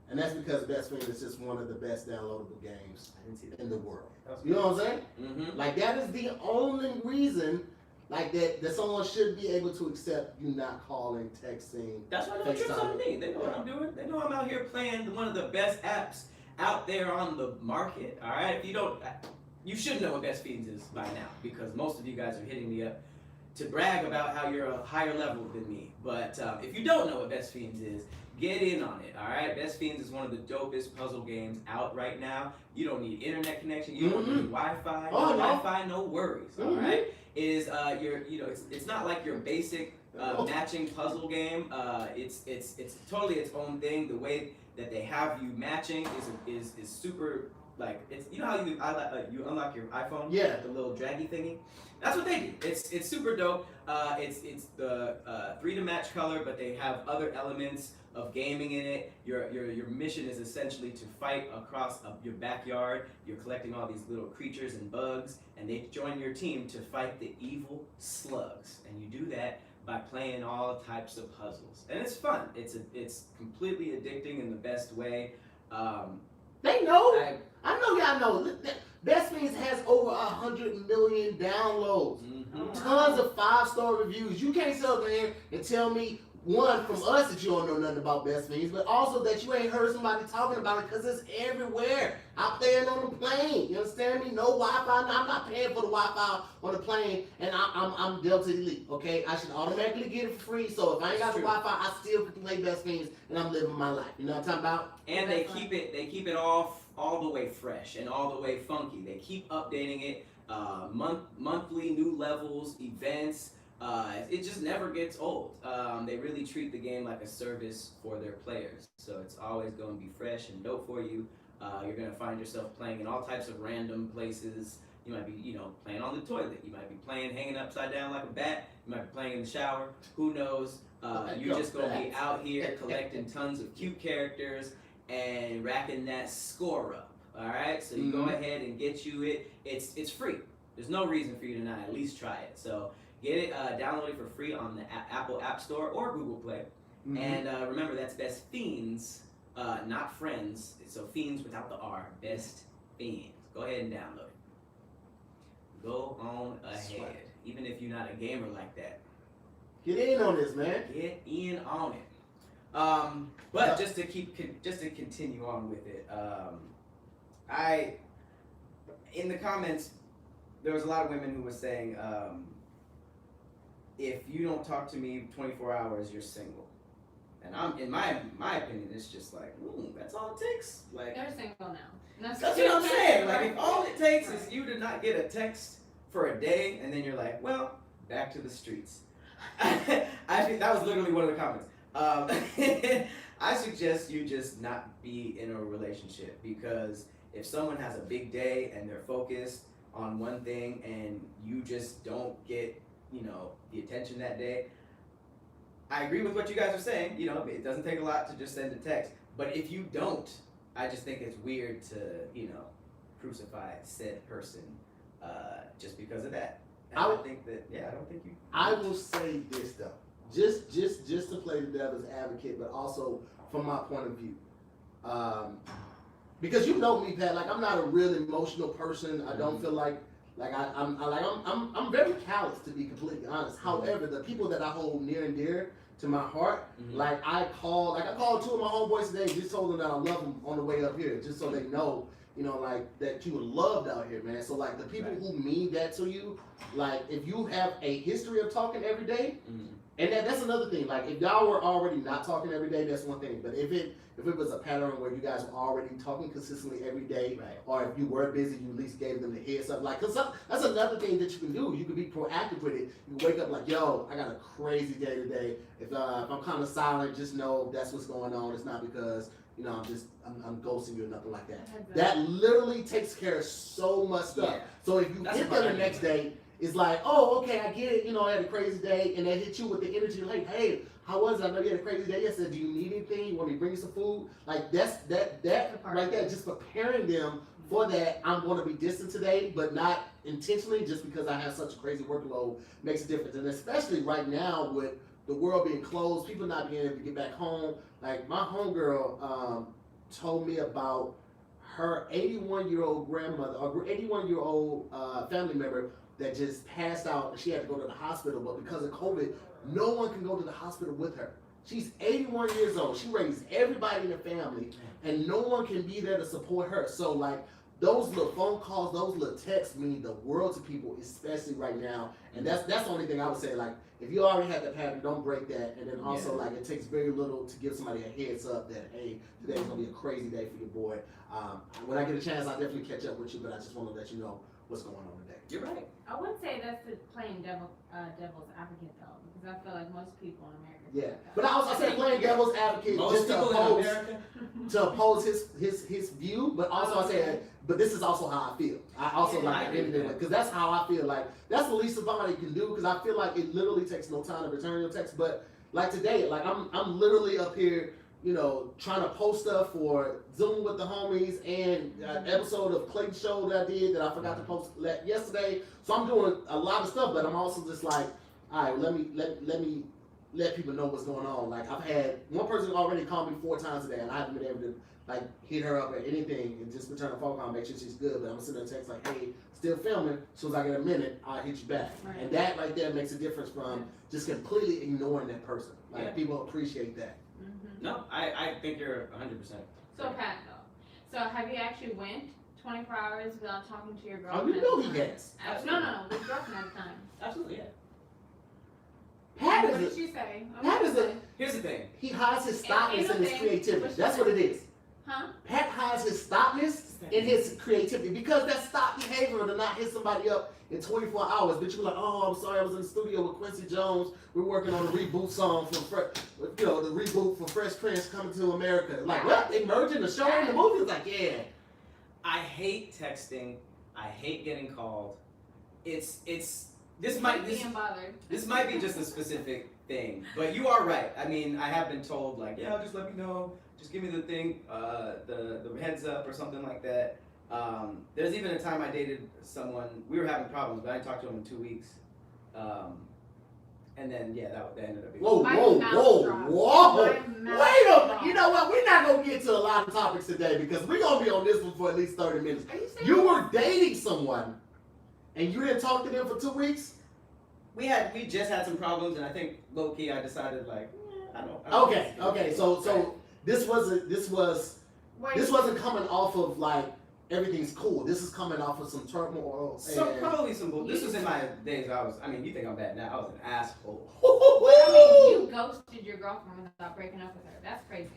And that's because Best Fiends is just one of the best downloadable games in the world. You know what I'm saying? Mm-hmm. Like, that is the only reason, like, that someone should be able to accept you not calling, texting. That's why no trips on me. They know what I'm doing. They know I'm out here playing one of the best apps out there on the market. All right, if you don't, you should know what Best Fiends is by now, because most of you guys are hitting me up to brag about how you're a higher level than me. But if you don't know what Best Fiends is, get in on it. All right, Best Fiends is one of the dopest puzzle games out right now. You don't need internet connection. You don't need Wi-Fi. No Wi-Fi, no worries. All right, it is it's not like your basic matching puzzle game. It's totally its own thing. The way that they have you matching is super, like, it's, you know how you unlock your iPhone? Yeah. The little draggy thingy? That's what they do. It's super dope. It's the 3 to match color, but they have other elements of gaming in it. Your mission is essentially to fight across your backyard. You're collecting all these little creatures and bugs, and they join your team to fight the evil slugs. And you do that by playing all types of puzzles, and it's fun. It's completely addicting in the best way. They know. I know y'all know. Best Fiends has over 100 million downloads. Tons of 5-star reviews. You can't sit up there and tell me, one, from us, that you don't know nothing about Best Fiends, but also that you ain't heard somebody talking about it, because it's everywhere. I'm playing on the plane. You understand me? No Wi-Fi. No, I'm not paying for the Wi-Fi on the plane, and I'm Delta Elite, okay? I should automatically get it for free, so if I ain't got the Wi-Fi, I still can play Best Fiends, and I'm living my life. You know what I'm talking about? And they keep it all the way fresh and all the way funky. They keep updating it, monthly new levels, events. It just never gets old. They really treat the game like a service for their players. So it's always going to be fresh and dope for you. You're going to find yourself playing in all types of random places. You might be, playing on the toilet. You might be playing hanging upside down like a bat. You might be playing in the shower. Who knows? You're just going to be out here collecting tons of cute characters and racking that score up. All right? So you go ahead and get you it. It's free. There's no reason for you to not at least try it. So get it, download it for free on the Apple App Store or Google Play. And remember, that's Best Fiends, not Friends. So Fiends without the R. Best Fiends. Go ahead and download it. Go on ahead. Even if you're not a gamer like that. Get in on this, man. Get in on it. But just to continue on with it, in the comments, there was a lot of women who were saying, if you don't talk to me 24 hours, you're single. And in my opinion, it's just like, that's all it takes. Like, they're single now. That's what I'm saying. Like, if all it takes is you to not get a text for a day, and then you're like, well, back to the streets. I think that was literally one of the comments. I suggest you just not be in a relationship, because if someone has a big day and they're focused on one thing and you just don't get, the attention that day, I agree with what you guys are saying. It doesn't take a lot to just send a text. But if you don't, I just think it's weird to, crucify said person just because of that. And I think that, I don't think you. I will say this though, just to play the devil's advocate, but also from my point of view, because you know me, Pat. Like, I'm not a real emotional person. I don't feel like I'm very callous, to be completely honest. However, the people that I hold near and dear to my heart, I called 2 of my homeboys today, just told them that I love them on the way up here, just so they know you know, like that you were loved out here, man. So like the people who mean that to you, like if you have a history of talking every day, and that's another thing. Like if y'all were already not talking every day, that's one thing. But if it was a pattern where you guys were already talking consistently every day, or if you were busy, you at least gave them the heads up. Like, cause that's another thing that you can do. You can be proactive with it. You can wake up like, yo, I got a crazy day today. If I'm kind of silent, just know that's what's going on. It's not because, you know, I'm ghosting you or nothing like that. That literally takes care of so much stuff. Yeah. So if you get there the next day, it's like, oh, okay, I get it. You know, I had a crazy day, and they hit you with the energy like, hey, how was it? I know you had a crazy day yesterday. Do you need anything? You want me to bring you some food? Like that right there, just preparing them for that. I'm going to be distant today, but not intentionally, just because I have such a crazy workload makes a difference. And especially right now with the world being closed, people not being able to get back home. Like my homegirl told me about her 81-year-old grandmother or 81-year-old family member that just passed out. She had to go to the hospital, but because of COVID, no one can go to the hospital with her. She's 81 years old. She raised everybody in the family, and no one can be there to support her. So like those little phone calls, those little texts mean the world to people, especially right now. And that's the only thing I would say. Like if you already had the pattern, don't break that. And then also like it takes very little to give somebody a heads up that hey, today's gonna be a crazy day for your boy. When I get a chance, I'll definitely catch up with you. But I just want to let you know what's going on today. You're right. I wouldn't say that's the playing devil's advocate though, because I feel like most people in America. Yeah, but I said playing devil's advocate just to oppose his view, but also I said, but this is also how I feel. I also like because that's how I feel. Like that's the least somebody can do, because I feel like it literally takes no time to return your text. But like today, like I'm literally up here, you know, trying to post stuff for Zoom with the homies and an episode of Clayton's show that I did that I forgot to post yesterday. So I'm doing a lot of stuff, but I'm also just like, all right, let me let people know what's going on. Like I've had one person already called me 4 times today, and I haven't been able to like hit her up or anything and just return a phone call and make sure she's good. But I'm sending her a text like, hey, still filming. As soon as I get a minute, I'll hit you back. Right. And that right there makes a difference from just completely ignoring that person. Like people appreciate that. No, I think you're 100%. So Pat, though, so have you actually went 24 hours without talking to your girlfriend? Oh, you know he has. No, with girlfriend at the time. Absolutely, yeah. What did she say? Here's the thing. He hides his stoutness in his creativity. That's what it is. Huh? Pat hides his stoutness in his creativity, because that stout behavior to not hit somebody up in 24 hours. But you're like, oh, I'm sorry, I was in the studio with Quincy Jones. We're working on a reboot song for the reboot for Fresh Prince Coming to America. Like, what? They merging the show and the movie? It's like, yeah. I hate texting. I hate getting called. This might be just a specific thing, but you are right. I mean, I have been told like, yeah, just let me know, just give me the thing, the heads up or something like that. There's even a time I dated someone. We were having problems, but I didn't talk to him in 2 weeks. And then that ended up being. Whoa! Wait a minute. You know what? We're not gonna get to a lot of topics today because we're gonna be on this one for at least 30 minutes. You were dating someone, and you didn't talk to them for 2 weeks. We just had some problems, and I think low key I decided like, I don't. Okay. So this wasn't coming off of like everything's cool. This is coming off of some turmoil. Probably some. This was in my days. You think I'm bad now? I was an asshole. You ghosted your girlfriend without breaking up with her. That's crazy.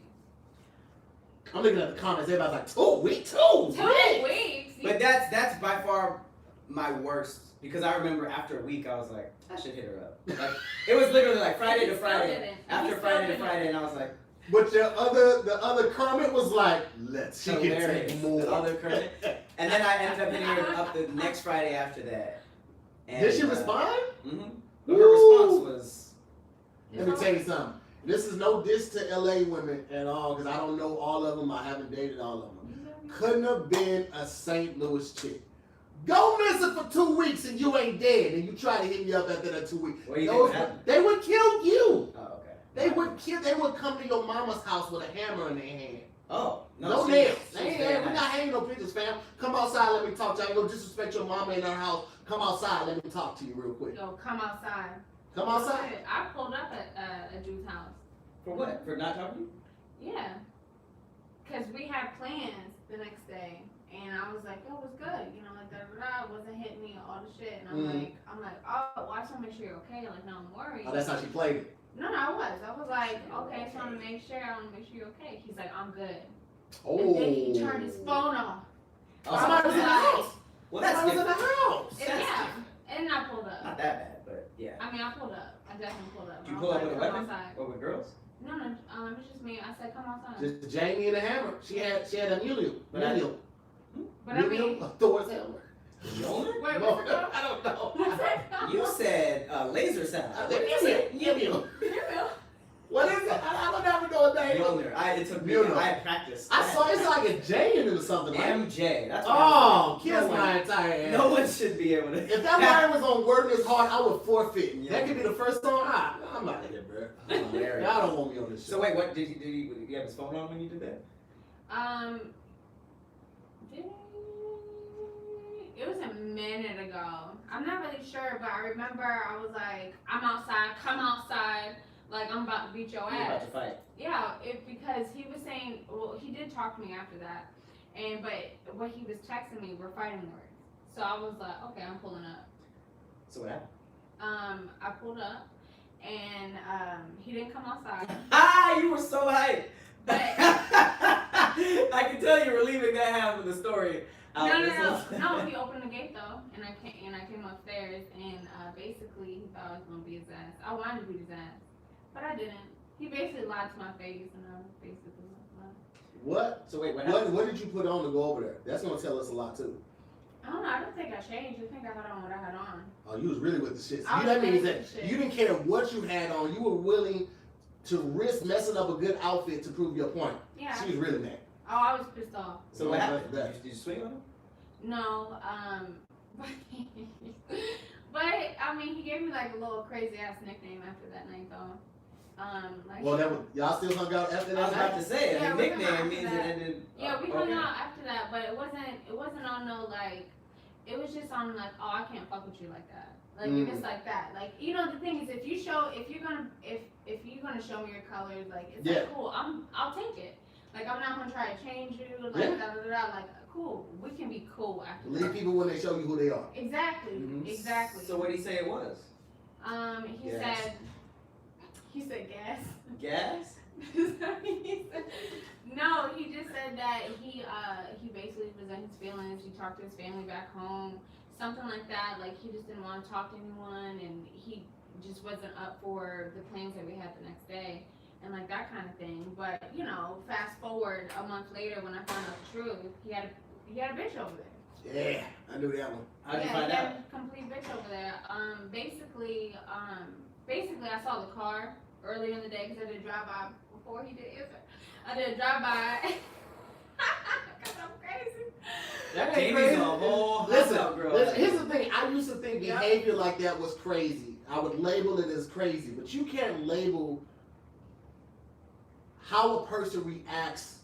I'm looking at the comments. Everybody's like, 2 weeks. 2 weeks. But that's by far my worst, because I remember after a week I was like, I should hit her up. Like it was literally like Friday to Friday. After Friday to Friday, and I was like. But the other Kermit was like, she can take more. The other Kermit. And then I ended up hitting her up the next Friday after that. And, did she respond? Mm-hmm. Her response was. Let me tell you something. This is no diss to LA women at all, because I don't know all of them. I haven't dated all of them. Couldn't have been a St. Louis chick. Go missing for 2 weeks and you ain't dead, and you try to hit me up after that 2 weeks. They would kill you. Oh, okay. They would come to your mama's house with a hammer in their hand. Oh, no nails. We're not hanging no pictures, fam. Come outside, let me talk to you. I ain't gonna disrespect your mama in her house. Come outside, let me talk to you real quick. No, come outside. Come outside. I pulled up at a dude's house. For what? For not talking to you? Yeah. Because we had plans the next day, And I was like, yo, what's good? You know, like wasn't hitting me, all the shit. And I'm like, oh, well, I just want to make sure you're okay. Like, no, I'm worried. Oh, that's how she played it. No, I was like, okay, so I want to make sure you're okay. He's like, I'm good. Oh. And then he turned his phone off. Oh, Somebody was in the house. Well, that's Somebody was in different. the house. And, yeah, and I pulled up. Not that bad, but yeah. I mean, I pulled up. I definitely pulled up. Did you I pull was up like, with a come weapon? outside. Or with girls? No, it was just me. I said, come outside. Just Jamie and the hammer. She had a Mule. But I mean, Thor's hammer. Mjolnir? wait, No, what's it called? I don't know. What's that called? You said laser sound. What is it? Mule. What is it? I don't ever know what that is. Mjolnir. It took me. Mjolnir. I had practiced. I saw it's like a J in it or something. Like. MJ. That's what Oh, I kiss no my one, entire ass. No one should be able to. If that word was on word this hard, I would forfeit. Yeah. That could be the first song. I'm out of here, bro. Hilarious. Y'all don't want me on this show. So wait, what did you have his phone on when you did that? It was a minute ago. I'm not really sure, but I remember I was like, I'm outside, come outside, like I'm about to beat your You were about ass. to fight. Yeah, because he was saying, well, he did talk to me after that, but what he was texting me were fighting words. So I was like, okay, I'm pulling up. So what happened? I pulled up, and he didn't come outside. Ah, you were so hyped. But I can tell you were leaving that half of the story. no, he opened the gate though, and I came upstairs, and basically he thought I was gonna beat his ass. I wanted to beat his ass, but I didn't. He basically lied to my face, and I basically lied. What? So wait, what happened? What did you put on to go over there? That's gonna tell us a lot too. I don't know. I don't think I changed. I think I had on what I had on. Oh, you was really with the shit. So I was that means really that with the shit. you didn't care what you had on. You were willing to risk messing up a good outfit to prove your point. Yeah. She was really mad. Oh, I was pissed off. So what happened? That. Did you swing on him? No. But I mean, he gave me like a little crazy ass nickname after that night though. Like. Well, y'all still hung out after I that was about night? to say, Yeah, the we hung out nickname after means it that. ended. Yeah, we hung okay. out after that, but it wasn't on no like, it was just on like, oh, I can't fuck with you like that. Like if it's like that, like you know the thing is if you're gonna show me your colors, like it's like cool, I'll take it. Like I'm not gonna try to change you, like like cool, we can be cool after Believe that. people when they show you who they are. Exactly, exactly. So what did he say it was? Gas. He said gas. Gas? No, he just said that he basically was in his feelings. He talked to his family back home, something like that. Like he just didn't want to talk to anyone, and he just wasn't up for the plans that we had the next day, and like that kind of thing. But you know, fast forward a month later when I found out the truth, he had a bitch over there. Yeah, I knew that one. How did you Yeah, find he out? had a complete bitch over there. Basically, I saw the car earlier in the day because I did a drive-by before he did answer. I did a drive-by. Because I'm crazy. That Jamie's crazy. a whole Listen, hot girl. here's the thing. I used to think behavior like that was crazy. I would label it as crazy, but you can't label how a person reacts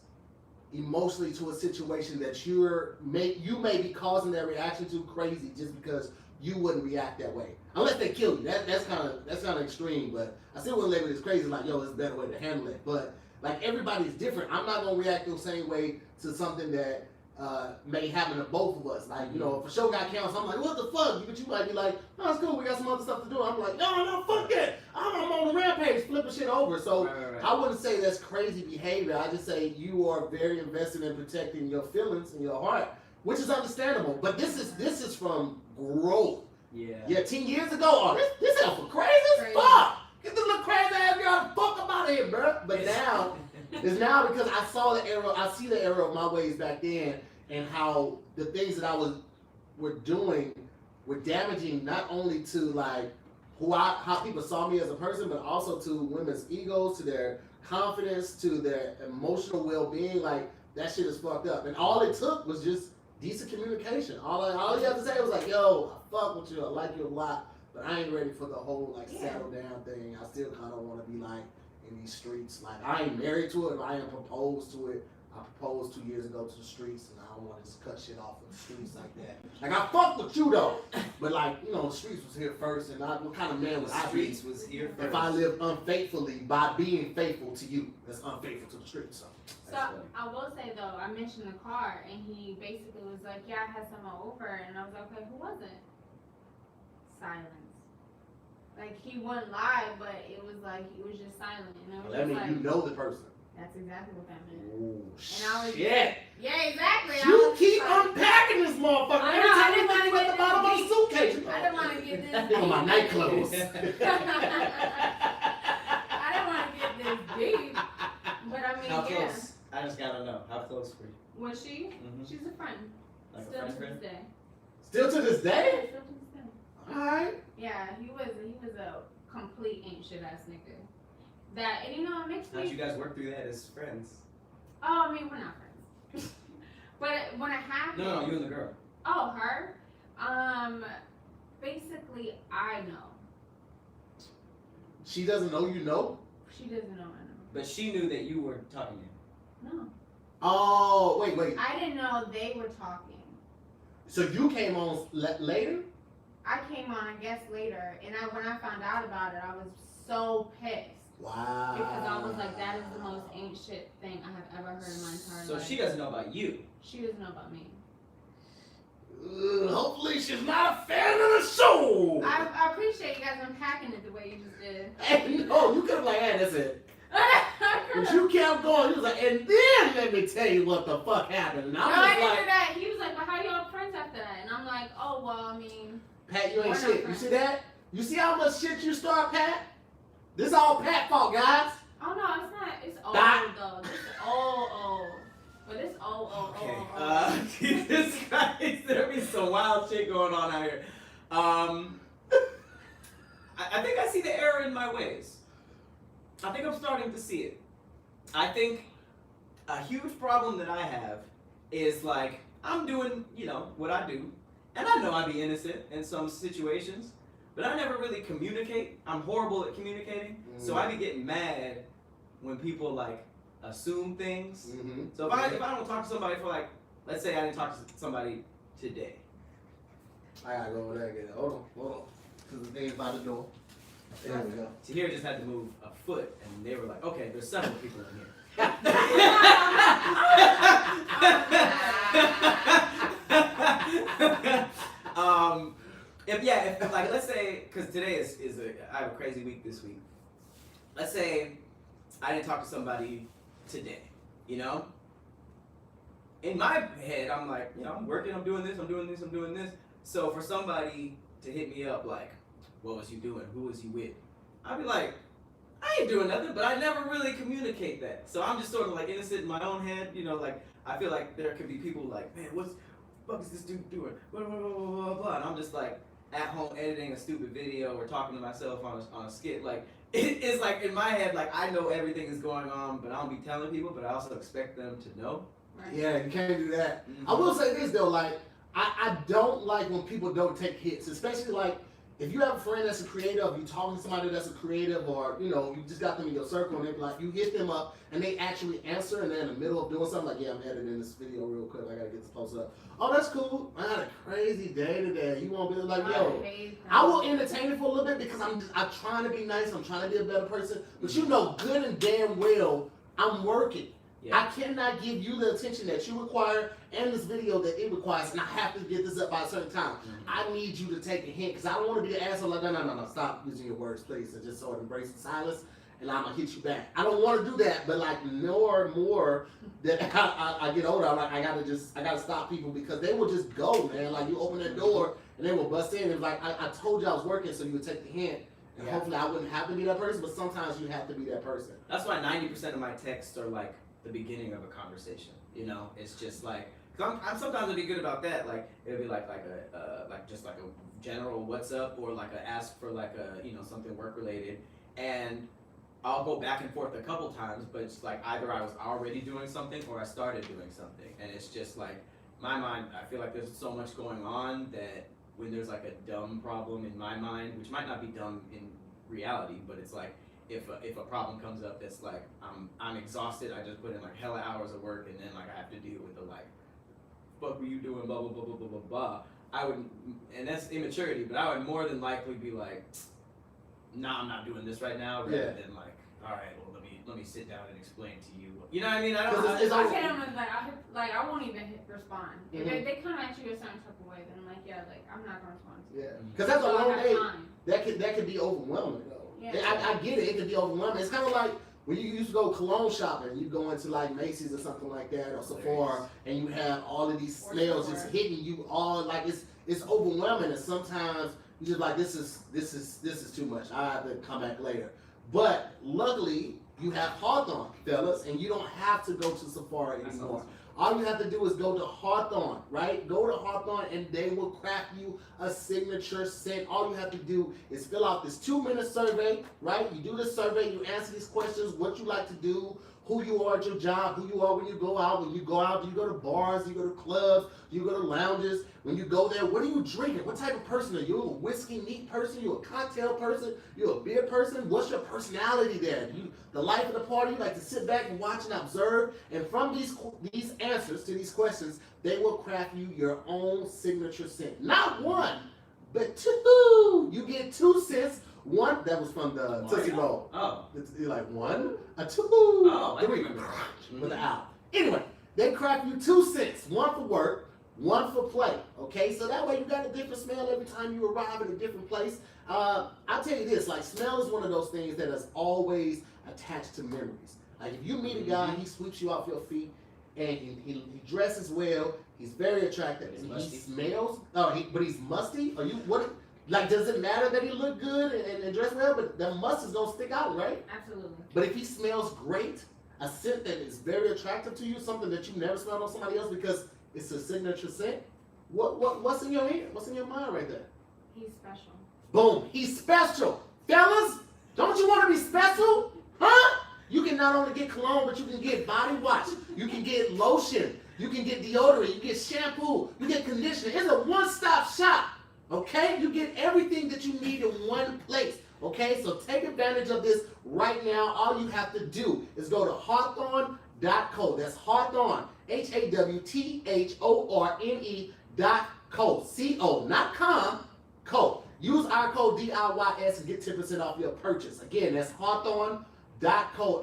emotionally to a situation that you may be causing that reaction to crazy just because you wouldn't react that way. Unless they kill you. That's kind of extreme, but I still wouldn't label it as crazy. Like, yo, there's a better way to handle it. But like everybody's different. I'm not gonna react the same way to something that may happen to both of us. Like, you know, if a show got canceled, I'm like, what the fuck? But you might be like, no, it's cool. We got some other stuff to do. I'm like, no, fuck that. I'm on the rampage, flipping shit over. So Right. I wouldn't say that's crazy behavior. I just say you are very invested in protecting your feelings and your heart, which is understandable. But this is from growth. Yeah, 10 years ago, oh, this hell for crazy as fuck. Get this little crazy ass girl the fuck up out of here, bro. But now, it's now because I see the error of my ways back then and how the things that were doing were damaging not only to like how people saw me as a person, but also to women's egos, to their confidence, to their emotional well-being. Like that shit is fucked up. And all it took was just decent communication. All you have to say was like, yo, I fuck with you, I like you a lot, but I ain't ready for the whole like settle down thing. I still kind of want to be like in these streets. Like I ain't married to it, I ain't proposed to it, I proposed 2 years ago to the streets, and I don't want to just cut shit off of the streets like that. Like, I fuck with you though, but like, you know, the streets was here first, and what kind of man would I be Streets was here first. if I lived unfaithfully by being faithful to you? That's unfaithful to the streets. So I will say though, I mentioned the car, and he basically was like, "Yeah, I had someone over," and I was like, "Okay, who was it?" Silence. Like he wouldn't lie, but it was like he was just silent, and it was That just means like, you know the person. that's exactly what that meant. Oh And I was shit! Yeah, exactly. I You was keep like, unpacking this motherfucker. I Every know, I time you didn't think wanna about the get bottom of this the suitcase, you I didn't want to get this. Think of my night clothes. I didn't want to get this deep, but I mean, How yeah. close? I just gotta know. How close were you? Was she? Mm-hmm. She's a friend. Like Still a to friend? this day. Still to this day? Yeah, still to this day. Alright. Yeah, he was a complete ain't shit ass nigga. That, and you know, it makes How'd you me. guys work through that as friends? Oh, I mean, we're not friends. But when it happened. No, you and the girl. Oh, her. Basically, I know. She doesn't know you know? She doesn't know I know. But she knew that you were talking to him. No. Oh, wait. I didn't know they were talking. So you came on later? I came on, I guess, later, and when I found out about it, I was so pissed. Wow. Because I was like, that is the most ain't shit thing I have ever heard in my entire So life. she doesn't know about you. She doesn't know about me. Hopefully she's not a fan of the show. I appreciate you guys unpacking it the way you just did. Hey, no, you could have like, hey, that's it. But you kept going. You was like, and then let me tell you what the fuck happened. And No, I I was didn't like, do that. He was like, well, how y'all friends after that? And I'm like, oh, well, I mean. Pat, you ain't We're not shit. You friends. see that? You see how much shit you start, Pat? This all Pat fault, guys. Oh, no, it's not. It's old, That- though. This is old. But it's old. Okay. Jesus Christ, there be some wild shit going on out here. I think I see the error in my ways. I think I'm starting to see it. I think a huge problem that I have is like I'm doing, what I do, and I know I be innocent in some situations, but I never really communicate. I'm horrible at communicating, so I be getting mad when people like assume things. Mm-hmm. So if I don't talk to somebody for like, let's say I didn't talk to somebody today. I gotta go over there again. Hold on. Because the thing's by the door. There we go. Tahir just had to move a foot, and they were like, okay, there's several people in here. if like, let's say, because today I have a crazy week this week. Let's say I didn't talk to somebody today, In my head, I'm like, I'm working, I'm doing this. So for somebody to hit me up like, what was you doing? Who was you with? I'd be like, I ain't doing nothing, but I never really communicate that. So I'm just sort of like innocent in my own head, like I feel like there could be people like, man, what the fuck is this dude doing? Blah, blah, blah, blah, blah, blah. And I'm just like at home editing a stupid video or talking to myself on a skit. Like it's like in my head, like I know everything is going on, but I don't be telling people, but I also expect them to know. Right. Yeah, you can't do that. Mm-hmm. I will say this though, like I don't like when people don't take hits, especially like if you have a friend that's a creative, you talking to somebody that's a creative, or you just got them in your circle, and they be like, you hit them up, and they actually answer, and they're in the middle of doing something like, yeah, I'm editing this video real quick, I gotta get this posted up. Oh, that's cool. I had a crazy day today. You won't be like, yo, I will entertain it for a little bit because I'm trying to be nice, I'm trying to be a better person, but you know good and damn well I'm working. Yeah. I cannot give you the attention that you require and this video that it requires, and I have to get this up by a certain time. Mm-hmm. I need you to take a hint, because I don't want to be the asshole like, no, stop using your words, please, and just sort of embrace the silence, and I'm going to hit you back. I don't want to do that, but like more that I get older, I'm like, I got to stop people, because they will just go, man. Like, you open that door, and they will bust in, and like, I told you I was working, so you would take the hint. And hopefully I wouldn't have to be that person, but sometimes you have to be that person. That's why 90% of my texts are like the beginning of a conversation. It's just like, cause I'm sometimes I'll be good about that. Like it'll be like just like a general what's up, or like a ask for like a something work related, and I'll go back and forth a couple times, but it's like either I was already doing something or I started doing something, and it's just like my mind. I feel like there's so much going on that when there's like a dumb problem in my mind, which might not be dumb in reality, but it's like if a problem comes up that's like I'm exhausted, I just put in like hella hours of work, and then like I have to deal with the like, fuck were you doing, blah blah blah blah blah blah blah. I would, and that's immaturity, but I would more than likely be like, nah, I'm not doing this right now, rather than like, all right, well let me sit down and explain to you. You know what I mean? I don't. I hit them with like I won't even respond. If they come at you a certain type of way, then I'm like, yeah, like I'm not gonna respond to you. Yeah, because that's a long day. That could be overwhelming though. Yeah. I get it. It could be overwhelming. It's kind of like when you used to go cologne shopping. You go into like Macy's or something like that, or Sephora, and you have all of these smells just hitting you all. Like it's overwhelming, and sometimes you just like this is too much. I have to come back later. But luckily, you have Hawthorne, fellas, and you don't have to go to Sephora anymore. All you have to do is go to Hawthorne, right? Go to Hawthorne and they will craft you a signature scent. All you have to do is fill out this 2-minute survey, right? You do this survey, you answer these questions, what you like to do, who you are at your job, who you are when you go out. When you go out, do you go to bars, do you go to clubs, do you go to lounges? When you go there, what are you drinking? What type of person are you? A whiskey neat person? You a cocktail person? You a beer person? What's your personality there? You the life of the party? You like to sit back and watch and observe? And from these answers to these questions, they will craft you your own signature scent. Not one, but 2. You get 2 scents. One, that was from the Tootsie Roll. Oh. You're like 1, a 2, Oh, 3, with an owl. Anyway, they craft you 2 scents. One for work, one for play. Okay, so that way you got a different smell every time you arrive at a different place. I'll tell you this, like smell is one of those things that is always attached to memories. Like if you meet a guy, he sweeps you off your feet, and he dresses well, he's very attractive, and he smells, but he's musty. Are you, what? Like, does it matter that he look good and dress well? But the must is gonna stick out, right? Absolutely. But if he smells great, a scent that is very attractive to you, something that you never smelled on somebody else because it's a signature scent, what's in your head? What's in your mind right there? He's special. Boom, he's special. Fellas, don't you want to be special? Huh? You can not only get cologne, but you can get body wash. You can get lotion. You can get deodorant. You get shampoo. You get conditioner. It's a one-stop shop. Okay? You get everything that you need in one place. Okay? So take advantage of this right now. All you have to do is go to hawthorne.co. That's Hawthorne. HAWTHORNE.co. C-O, not com, co. Use our code DIYS and get 10% off your purchase. Again, that's hawthorne.co. HAWTHORNE.co.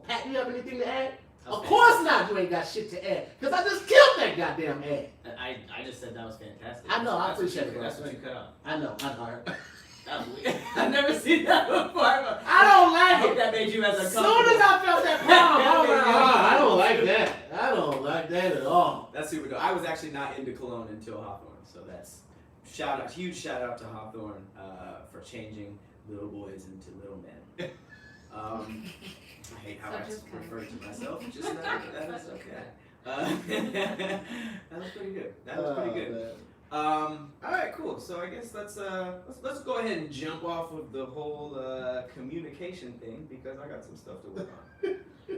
Pat, you have anything to add? Of course not. You ain't got shit to add. Because I just killed that goddamn ad. I just said that was fantastic. I know, I appreciate it. That's what you cut off. I know. That was weird. I've never seen that before. I don't like I hope it. that made you as As uncomfortable. soon as I felt that power, I was like, I don't like that. I don't like that at all. That's super dope. I was actually not into cologne until Hawthorne, so that's huge shout out to Hawthorne for changing little boys into little men. I hate how I refer to myself. Just that is okay. That was pretty good. All right, cool. So I guess let's go ahead and jump off of the whole communication thing because I got some stuff to work on. You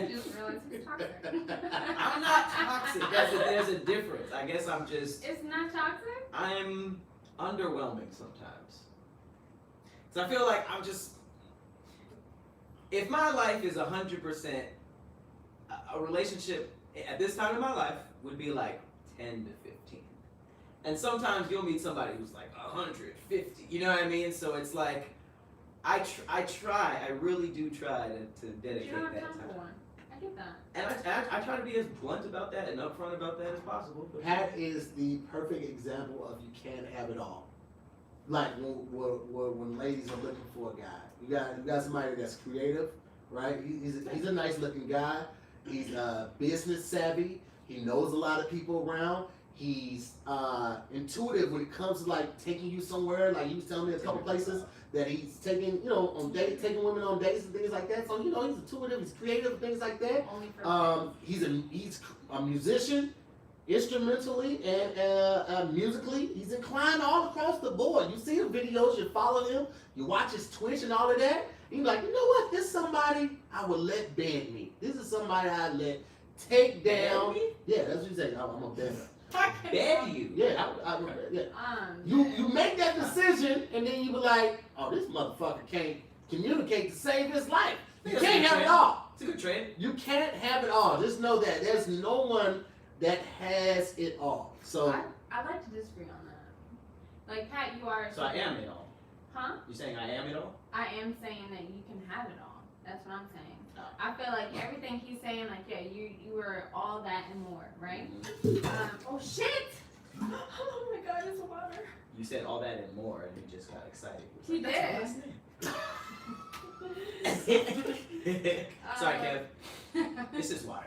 just realized he's toxic. I'm not toxic. There's a difference. I guess I'm just. It's not toxic? I'm underwhelming sometimes. So I feel like I'm just. If my life is 100%, a relationship at this time in my life would be like 10 to 15. And sometimes you'll meet somebody who's like 150. You know what I mean? So it's like, I really do try to dedicate You don't have that time time. for one. I get that. And I try to be as blunt about that and upfront about that as possible. But Pat is the perfect example of you can't have it all. Like when ladies are looking for a guy, you got somebody that's creative, right? He's a nice looking guy. He's business savvy. He knows a lot of people around. He's intuitive when it comes to like taking you somewhere. Like he was telling me a couple places that he's taking, on dates, taking women on dates and things like that. So he's intuitive, he's creative, things like that. Only for He's a musician, instrumentally and musically. He's inclined all across the board. You see the videos, you follow him, you watch his Twitch and all of that. And you're like, you know what? This is somebody I would let bend me. This is somebody I let take down. Yeah, that's what you say. I'm a bender. I beg you. Yeah, yeah. You make that decision, and then you be like, oh, this motherfucker can't communicate to save his life. You can't have it all. It's a good trade. You can't have it all. Just know that there's no one that has it all. So I'd like to disagree on that. Like Pat, you are. So I am it all. Huh? You're saying I am it all? I am saying that you can have it all. That's what I'm saying. Oh. I feel like everything he's saying, like, yeah, you were all that and more, right? Oh shit! Oh my God, it's water. You said all that and more, and you just got excited. He did. That's my last name. Sorry, Kev. It's just water.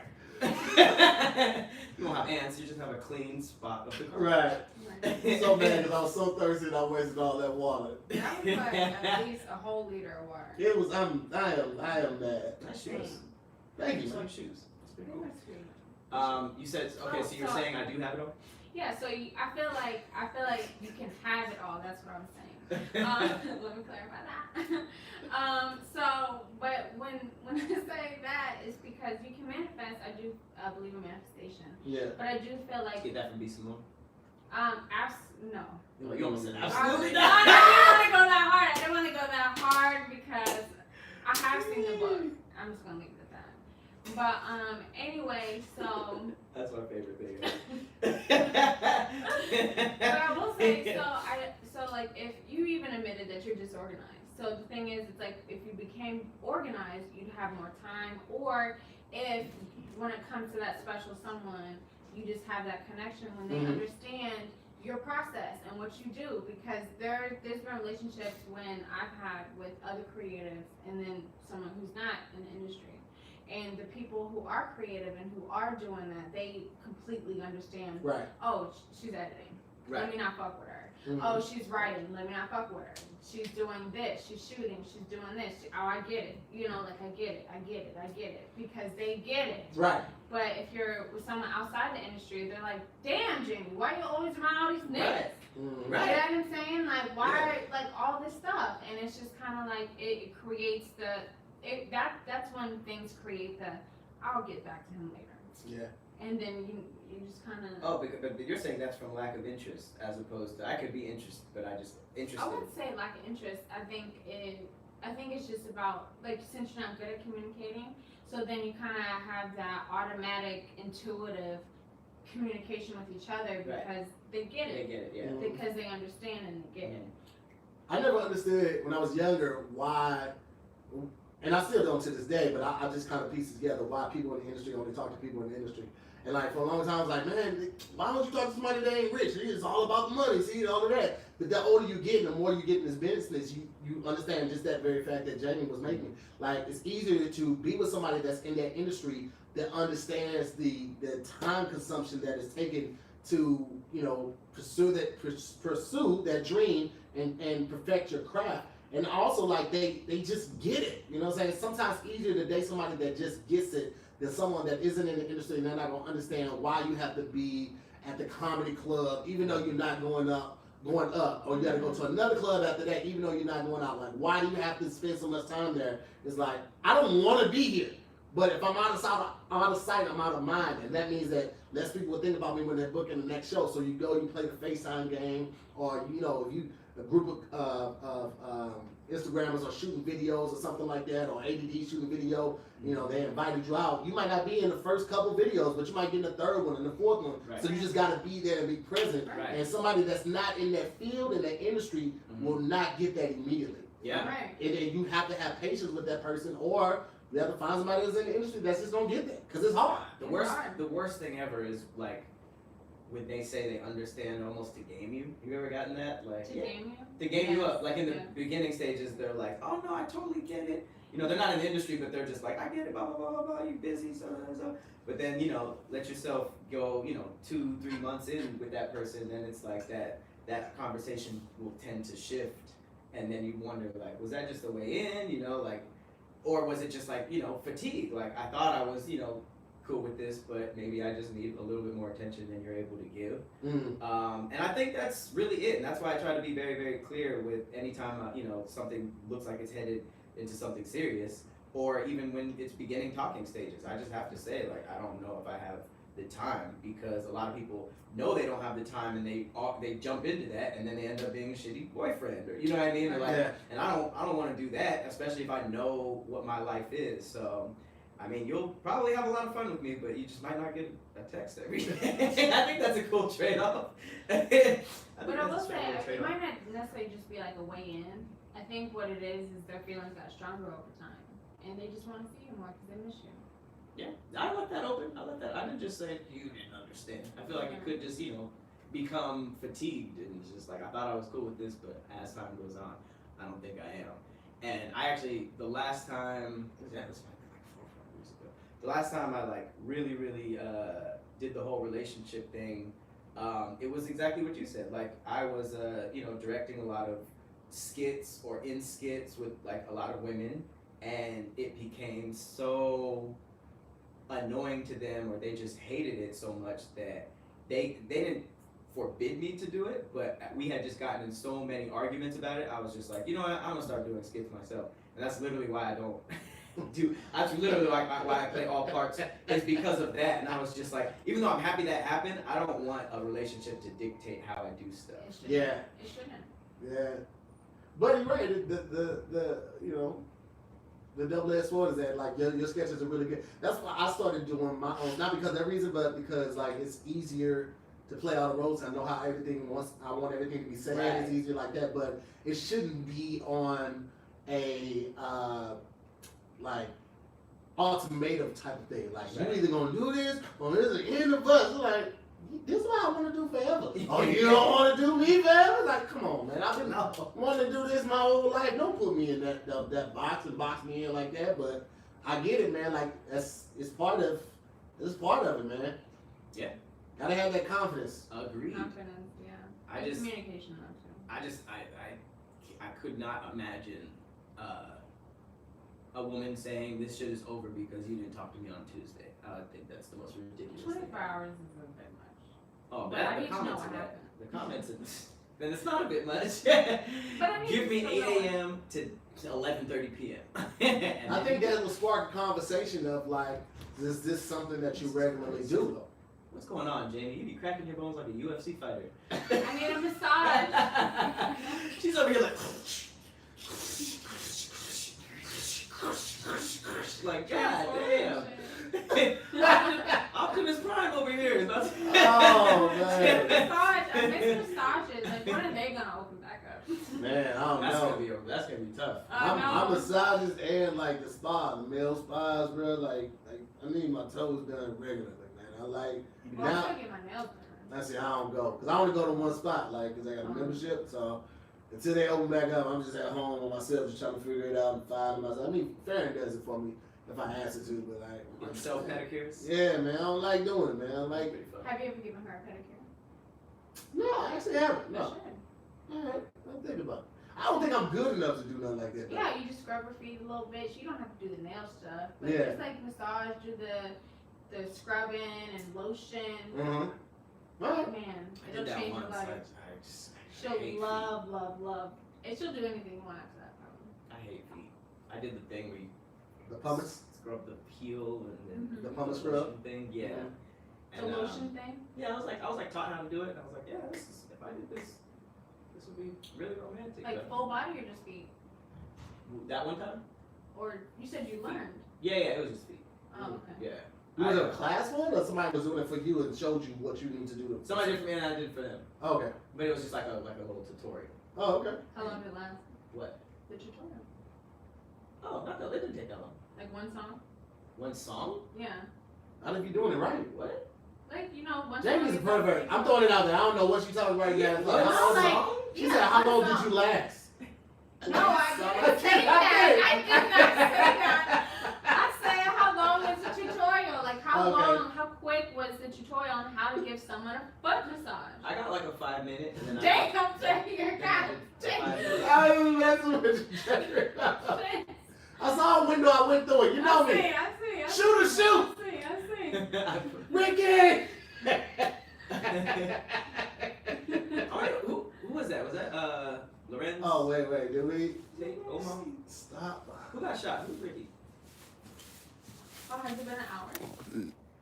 You don't have ants. You just have a clean spot of the car. right. I'm so mad because I was so thirsty and I wasted all that water. That was like at least a whole liter of water. It was. I am mad. Nice shoes. Thank you. Nice like shoes. That's pretty They cool. were sweet. You said okay. So you're saying I do have it all? Yeah, so I feel like you can have it all. That's what I'm saying. Let me clarify that. But when I say that, it's because you can manifest. I do believe in manifestation. Yeah. But I do feel like Get that from B. Simone. no. You almost said No, absolutely I not. didn't want to go that hard. I didn't want to go that hard because I have seen the book. I'm just gonna leave it at that. But anyway, so. That's my favorite thing. But I will say, so like if you even admitted that you're disorganized. So the thing is, it's like if you became organized, you'd have more time. Or if when it comes to that special someone, you just have that connection when they understand your process and what you do. Because there's been relationships when I've had with other creatives and then someone who's not in the industry. And the people who are creative and who are doing that, they completely understand. Right. Oh, she's editing. Right. Let me not fuck with her. Mhm. Oh, she's writing. Let me not fuck with her. She's doing this. She's shooting. She's doing this. Oh, I get it. You know, like I get it. Because they get it. Right. But if you're with someone outside the industry, they're like, damn, Jamie, why you always around all these niggas? Mhm. Right. You know what I'm saying? Like, why, like, all this stuff? And it's just kind of like, it creates that's when things create I'll get back to him later. Yeah. And then you just kind of. Oh, but you're saying that's from lack of interest, as opposed to I could be interested, but I just interested. I wouldn't say lack of interest. I think it's just about, like, since you're not good at communicating, so then you kind of have that automatic, intuitive communication with each other because they get They it. get it, yeah. Mhm. Because they understand and they get it. I never understood when I was younger why, and I still don't to this day, but I just kind of piece together why people in the industry only talk to people in the industry. And like for a long time, I was like, man, why don't you talk to somebody that ain't rich? It's all about the money, see, all of that. But the older you get and the more you get in this business, you understand just that very fact that Jamie was making. Like, it's easier to be with somebody that's in that industry that understands the time consumption that is taken to, you know, pursue that dream and perfect your craft. And also, like, they just get it. You know what I'm saying? It's sometimes easier to date somebody that just gets it than someone that isn't in the industry and they're not gonna understand why you have to be at the comedy club even though you're not going up, or you gotta go to another club after that even though you're not going out. Like, why do you have to spend so much time there? It's like, I don't wanna be here. But if I'm out of sight, I'm out of mind. And that means that less people will think about me when they're booking the next show. So you go, you play the FaceTime game, or, you know, if a group of Instagrammers are shooting videos or something like that, or ADD shooting video, you know, they invited you out. You might not be in the first couple videos, but you might get in the third one and the fourth one. Right. So you just got to be there and be present. Right. And somebody that's not in that field, in that industry, will not get that immediately. Yeah. Right. And you have to have patience with that person, or you have to find somebody that's in the industry that's just gonna get that, because it's hard. The worst thing ever is like when they say they understand almost to game you. You ever gotten that? Like, To game you? to game you Yes. up. Like in the Yeah. beginning stages, they're like, "Oh no, I totally get it." You know, they're not in the industry, but they're just like, "I get it, blah blah blah blah blah. You busy, so so." But then, you know, let yourself go, you know, 2-3 months in with that person, then it's like that conversation will tend to shift, and then you wonder like, was that just the way in? You know, like, or was it just like, you know, fatigue? Like, I thought I was, you know, cool with this, but maybe I just need a little bit more attention than you're able to give. And I think that's really it. And that's why I try to be very, very clear with anytime, you know, something looks like it's headed into something serious, or even when it's beginning talking stages. I just have to say, like, I don't know if I have the time, because a lot of people know they don't have the time and they jump into that and then they end up being a shitty boyfriend, or you know what I mean? They're like, Yeah. and I don't want to do that, especially if I know what my life is. So I mean, you'll probably have a lot of fun with me, but you just might not get a text every day. I think that's a cool trade-off. But I will say, it might not necessarily just be like a way in. I think what it is their feelings got stronger over time, and they just want to see you more because they miss you. Yeah, I left that open. I didn't just say you didn't understand. I feel like it could just, become fatigued, and it's just like, I thought I was cool with this, but as time goes on, I don't think I am. And I actually, the last time, this might be like 4 or 5 weeks ago, the last time I like really did the whole relationship thing, it was exactly what you said. Like, I was directing a lot of skits or in skits with like a lot of women, and it became so annoying to them, or they just hated it so much that they didn't forbid me to do it, but we had just gotten in so many arguments about it. I was just like, you know what, I'm gonna start doing skits myself, and that's literally why I don't that's literally like why I play all parts, is because of that. And I was just like, even though I'm happy that happened, I don't want a relationship to dictate how I do stuff. Yeah. It shouldn't. Yeah. But you're right. The double-edged sword is that like your sketches are really good. That's why I started doing my own, not because of that reason, but because like it's easier to play all the roles. I know how I want everything to be said. Right. It's easier like that, but it shouldn't be on a like ultimatum type of thing. Like, you're either gonna do this or this is the end of us. It's like, this is what I want to do forever. Oh, you don't want to do me forever? Like, come on, man. I've been wanting to do this my whole life. Don't put me in that box and box me in like that. But I get it, man. Like, it's part of it, man. Yeah. Gotta have that confidence. Agreed. Confidence, yeah. I just, communication though too. I could not imagine a woman saying this shit is over because you didn't talk to me on Tuesday. I think that's the most ridiculous 24 thing. hours is a bit much. Oh, But that, I the need to know comments what of that. happened. The comments, then it's not a bit much. But I mean, Give me it's 8 still a.m. to 11:30 p.m. I think that will spark a conversation of like, is this something that you regularly do though? What's going on, Jamie? You be cracking your bones like a UFC fighter. I need a massage. She's over here like, God damn. Optimus Prime over here. That's Oh man. I miss massages. Like, when are they gonna open back up? Man, I don't that's know. that's gonna be tough. I'm massages and like the spa, the male spas, bro. Like I need my toes done regularly, man. I like Well, I'm now. gonna get my nails done. I see. I don't go because I only go to one spot, like because I got a membership. So until they open back up, I'm just at home on myself, just trying to figure it out and find myself. I mean, Farron does it for me if I ask her to, but like Self pedicures. Yeah, man. I don't like doing it, man. I like. Pretty fun. Have you ever given her a pedicure? No, I actually haven't. You No. should. All right, I'll think about it. I don't think I'm good enough to do nothing like that. though. Yeah, you just scrub her feet a little bit. You don't have to do the nail stuff, but Yeah. just like massage, do the scrubbing and lotion. Mhm. All right. Man, I it'll did that change your once. life. I She'll hate love. And she'll do anything you want after that, probably. feet. I hate feet. I did the thing where you The pumice. scrub the peel and then The pumice the scrub. lotion thing. Yeah. Mhm. The And, lotion thing. yeah, I was like taught how to do it, and I was like, yeah, if I did this would be really romantic. Like but- full body or just feet? that one time? Or you said you learned. Yeah, it was just feet. Oh, okay. Yeah. You was in a class one, or somebody was doing it for you and showed you what you need to do? Somebody did for me and I did for them, Okay. but it was just like a little tutorial. Oh, okay. How long did it last? What? The tutorial. Oh, not that. It didn't take that long. Like one song? One song? Yeah. I don't know if you're doing it right. What? Like, you know, one Jamie's a song. pervert. I'm throwing it out there. I don't know what she's talking right now. One How long- song? She said, "How long did you last?" No, I didn't say that. I did not say that. I said how long was the tutorial? Like how Okay. long, how quick was the tutorial on how to give someone a foot massage? I got like a 5 minute and then Damn, Tahir, God I ain't messing with you. I saw a window. I went through it. You know me. I see. Shoot or shoot. I see. Ricky. Who was that? Was that Lorenz? Oh wait. Did we? Omar? Stop. Who got shot? Who's Ricky? Oh, has it been an hour?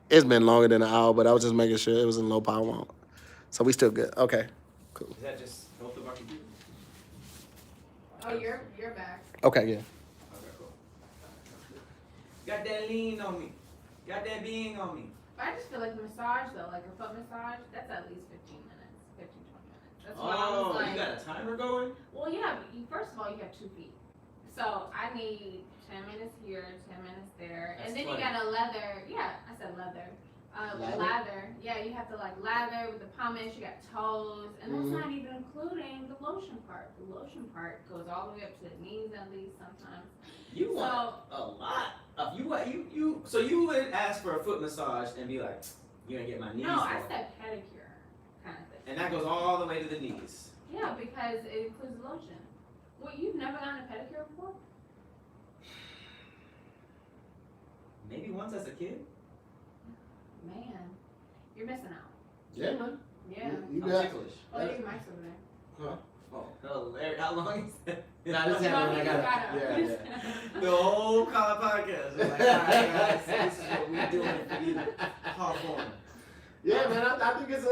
It's been longer than an hour, but I was just making sure it was in low power mode. So we still good. Okay, cool. Is that just both of our computers? Oh, you're back. Okay, yeah. Okay, cool. Got that lean on me. Got that being on me. But I just feel like massage though, like a foot massage, that's at least 15 minutes, 15, 20 minutes. That's why I was like, you got a timer going? well, yeah, but first of all, you have 2 feet. So I need 10 minutes here, 10 minutes there. That's and then 20. you got a leather, yeah, I said leather. Lather. Yeah, you have to like lather with the pumice, you got toes, and that's not even including the lotion part. The lotion part goes all the way up to the knees at least sometimes. You want a lot of you. So you would ask for a foot massage and be like, "You're gonna get my knees." No, I going." said pedicure kind of thing. And that goes all the way to the knees. Yeah, because it includes lotion. Well, you've never gotten a pedicure before? Maybe once as a kid. Man, you're missing out. Yeah, man. Yeah. You I'm got ticklish. Oh, your mic's over there. Huh? Oh, hilarious. How long is that? Nah, this happened when I got it. it. Yeah. The whole college podcast. We're like, all right, guys, this is what we're doing for you. Hop on. Yeah, man. I think it's I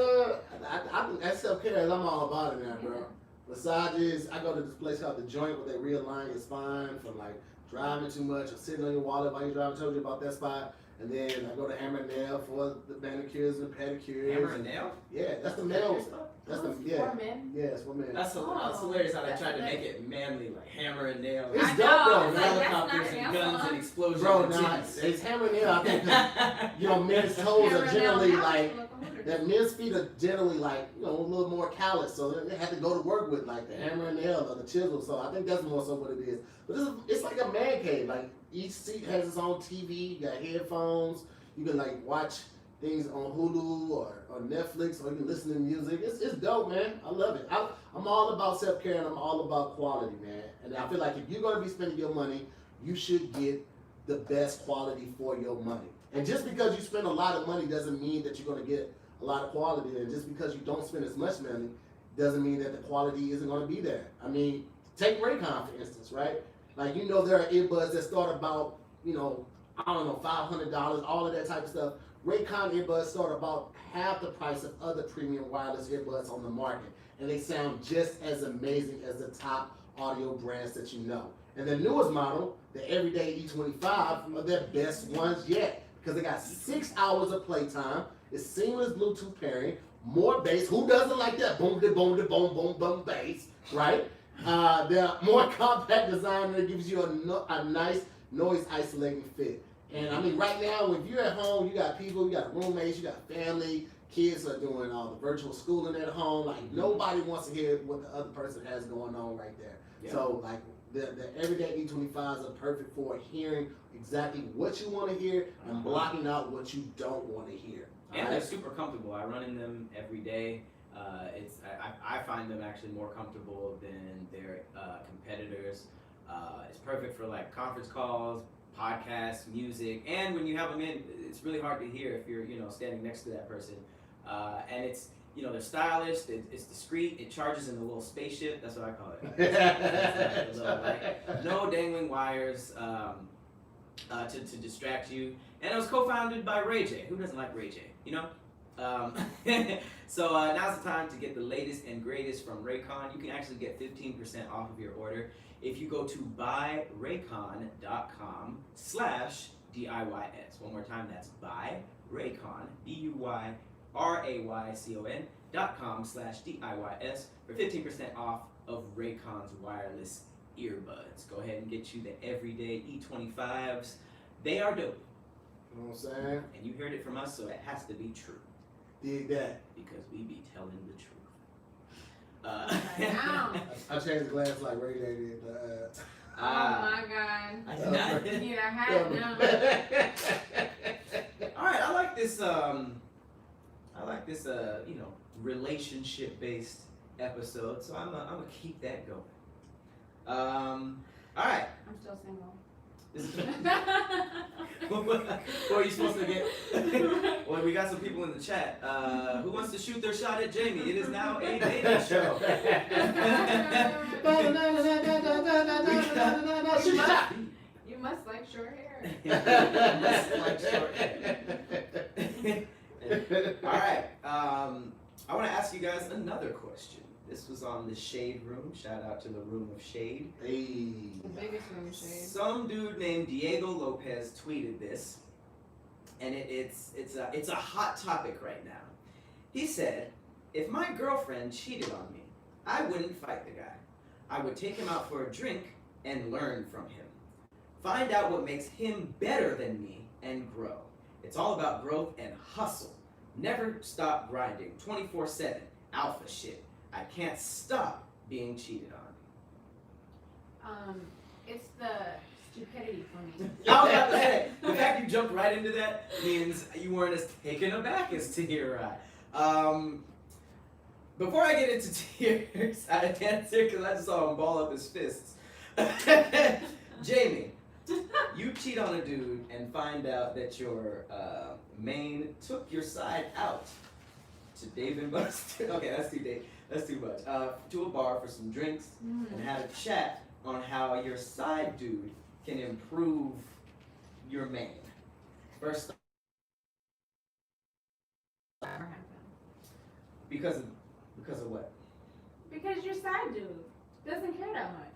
think that self care. I'm all about it now, bro. Massages. I go to this place called The Joint where they realign your spine from like driving too much or sitting on your wallet while you're driving. I told you about that spot. And then I go to Hammer and Nail for the manicures and pedicures. Hammer and nail? Yeah, that's the males. That's the For men? Yeah, it's for men. That's hilarious how they tried to make it manly, like hammer and nail. It's I dope know, though. I was like, that's Helicopters not and an guns answer. and explosions. Bro, and nah, titties. it's Hammer and Nail. I think that, men's toes Hammer are and nail generally house like, look 100. that men's feet are generally like, a little more callous, so they have to go to work with like the hammer and nail or the chisel. So I think that's more so what it is. But it's like a man cave. Like each seat has its own TV. You got headphones. You can like watch things on Hulu or Netflix, or you can listen to music. It's dope, man. I love it. I'm all about self-care and I'm all about quality, man. And I feel like if you're gonna be spending your money, you should get the best quality for your money. And just because you spend a lot of money doesn't mean that you're gonna get a lot of quality. And just because you don't spend as much money doesn't mean that the quality isn't gonna be there. I mean, take Raycon for instance, right? Like there are earbuds that start about, I don't know, $500, all of that type of stuff. Raycon earbuds start about half the price of other premium wireless earbuds on the market. And they sound just as amazing as the top audio brands that you know. And the newest model, the Everyday E25, are their best ones yet. Because they got 6 hours of playtime, it's seamless Bluetooth pairing, more bass. Who doesn't like that boom, da boom, da boom, boom, boom bass, right? They're more compact design that gives you a nice noise isolating fit. And I mean, right now, if you're at home, you got people, you got roommates, you got family, kids are doing all the virtual schooling at home. Like nobody wants to hear what the other person has going on right there. Yeah. So like the Everyday E25s are perfect for hearing exactly what you want to hear and blocking out what you don't want to hear. And they're super comfortable. I run in them every day. I find them actually more comfortable than their competitors. It's perfect for like conference calls, podcasts, music, and when you have them in, it's really hard to hear if you're standing next to that person. And it's they're stylish, it's discreet, it charges in a little spaceship. That's what I call it. It's a little light. No dangling wires to distract you. And it was co-founded by Ray J. Who doesn't like Ray J? So now's the time to get the latest and greatest from Raycon. You can actually get 15% off of your order if you go to buyraycon.com/DIYS. One more time, that's buyraycon, BUYRAYCON.com/DIYS for 15% off of Raycon's wireless earbuds. Go ahead and get you the Everyday E25s. They are dope. You know what I'm saying? And you heard it from us, so it has to be true. Dig that. Because we be telling the truth. I changed the glass like Ray J did. Oh my God. I did not. You need a hat now. All right, I like this. Relationship-based episode. So I'm gonna keep that going. All right. I'm still single. What are you supposed to get? Well, we got some people in the chat. Who wants to shoot their shot at Jamie? It is now a dating show. You must like short hair. You must like short hair. All right. I want to ask you guys another question. This was on the Shade Room. Shout out to the Room of Shade. Hey. The biggest room of shade. Some dude named Diego Lopez tweeted this, and it's a hot topic right now. He said, "If my girlfriend cheated on me, I wouldn't fight the guy. I would take him out for a drink and learn from him. Find out what makes him better than me and grow. It's all about growth and hustle. Never stop grinding. 24/7. Alpha shit. I can't stop being cheated on." It's the stupidity for me. I was about to say, the fact you jumped right into that means you weren't as taken aback as Tahir. Before I get into Tahir's answer, because I just saw him ball up his fists. Jamie, you cheat on a dude and find out that your main took your side out to Dave and Buster. Okay, that's too much. To a bar for some drinks and had a chat on how your side dude can improve your main. First, because of what? Because your side dude doesn't care that much.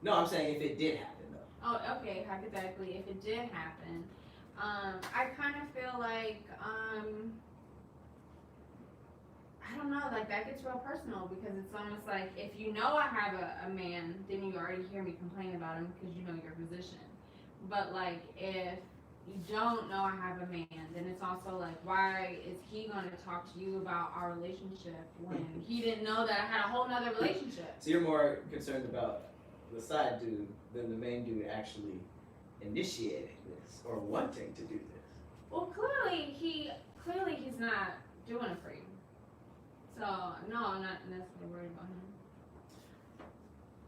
No, I'm saying if it did happen though. Oh, okay. Hypothetically, if it did happen, I kind of feel like I don't know, like that gets real personal because it's almost like if you know I have a man, then you already hear me complain about him because you know your position. But like if you don't know I have a man, then it's also like why is he gonna talk to you about our relationship when he didn't know that I had a whole nother relationship? So you're more concerned about the side dude than the main dude actually initiating this or wanting to do this. Well, clearly he's not doing it for you. So no, I'm not necessarily worried about him.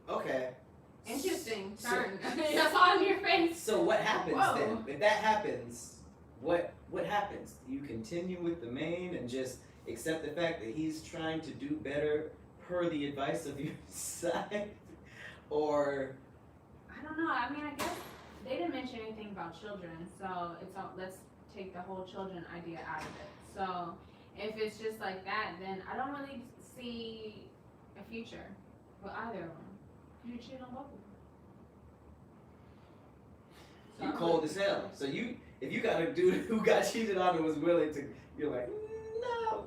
Okay. Interesting turn. That's all in your face. So what happens Whoa. then? If that happens, what happens? Do you continue with the main and just accept the fact that he's trying to do better per the advice of your side? Or I don't know. I mean, I guess they didn't mention anything about children, so it's all, let's take the whole children idea out of it. So if it's just like that, then I don't really see a future with either of them. You cheat on both of them. So you cold as hell. So if you got a dude who got cheated on and was willing to, you're like, no,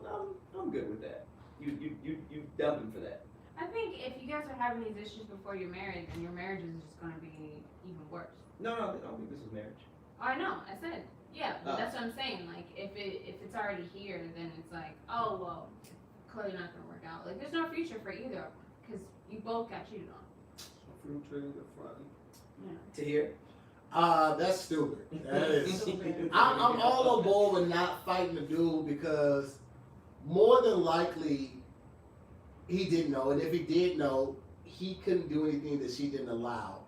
I'm good with that. You dump him for that. I think if you guys are having these issues before you're married, then your marriage is just going to be even worse. No, I don't think this was marriage. Oh, I know. I said, yeah, but that's what I'm saying. Like, if it's already here, then it's like, oh, well, clearly not going to work out. Like, there's no future for either of them because you both got cheated on. Future in the front. Yeah. Tahir? That's stupid. That is. I'm all on board with not fighting the dude because more than likely he didn't know, and if he did know, he couldn't do anything that she didn't allow.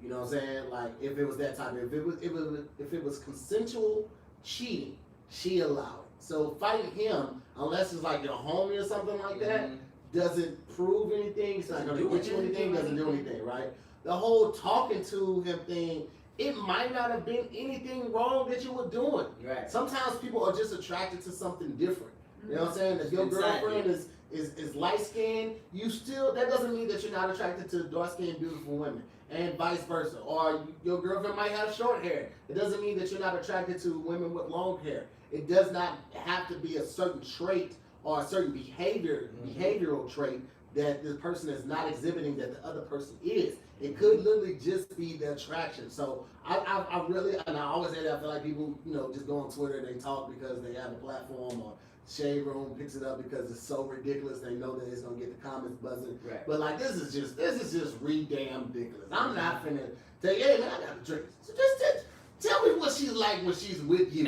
You know what I'm saying? Like if it was that type of if it was consensual cheating, she allowed it. So fighting him, unless it's like your homie or something like that, doesn't prove anything. It's not gonna get you anything. Doesn't do anything, right? The whole talking to him thing, it might not have been anything wrong that you were doing. Right. Sometimes people are just attracted to something different. You know what I'm saying? If your Inside girlfriend is light skinned, that doesn't mean that you're not attracted to dark skinned beautiful women, and vice versa. Or your girlfriend might have short hair. It doesn't mean that you're not attracted to women with long hair. It does not have to be a certain trait or a certain behavioral trait that the person is not exhibiting that the other person is. It could literally just be the attraction. So I really, and I always say that I feel like people, just go on Twitter and they talk because they have a platform, or Shade Room picks it up because it's so ridiculous. They know that it's gonna get the comments buzzing. Right. But like this is just re-damn ridiculous. I'm not finna tell you, hey man, I got a drink. So just tell me what she's like when she's with you.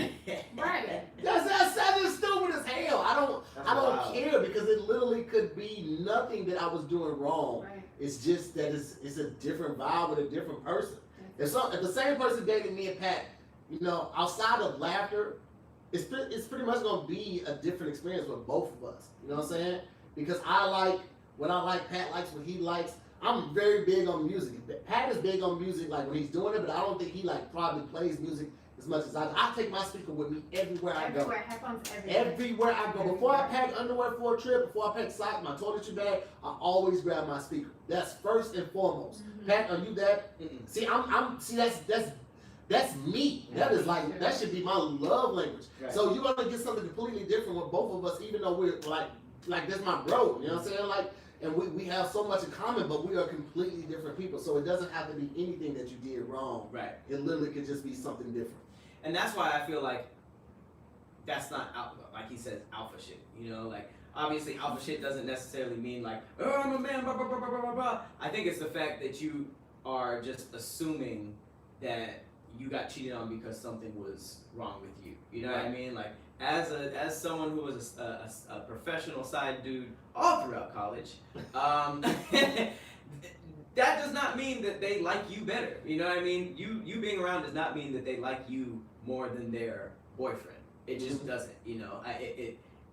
Right. That's just stupid as hell. I don't wild. care because it literally could be nothing that I was doing wrong. Right. It's just that it's a different vibe with a different person. If the same person dated me and Pat, outside of laughter, it's pretty much gonna be a different experience with both of us. You know what I'm saying? Because I like what I like, Pat likes what he likes. I'm very big on music. Pat is big on music, like when he's doing it, but I don't think he probably plays music as much as I take my speaker with me everywhere I go. Everywhere, headphones everywhere. Everywhere I go. Before I pack underwear for a trip, before I pack socks, my toiletry bag, I always grab my speaker. That's first and foremost. Pat, are you that? See, that's me. That is like, that should be my love language. Right. So you're gonna get something completely different with both of us, even though we're like that's my bro. You know what I'm saying? Like, and we have so much in common, but we are completely different people. So it doesn't have to be anything that you did wrong. Right. It literally could just be something different. And that's why I feel like that's not like he says, alpha shit. You know, like obviously alpha shit doesn't necessarily mean like, oh, I'm a man, blah, blah, blah, blah, blah, blah. I think it's the fact that you are just assuming that you got cheated on because something was wrong with you. You know what I mean? Like as someone who was a professional side dude all throughout college, that does not mean that they like you better. You know what I mean? You being around does not mean that they like you more than their boyfriend. It just doesn't. You know,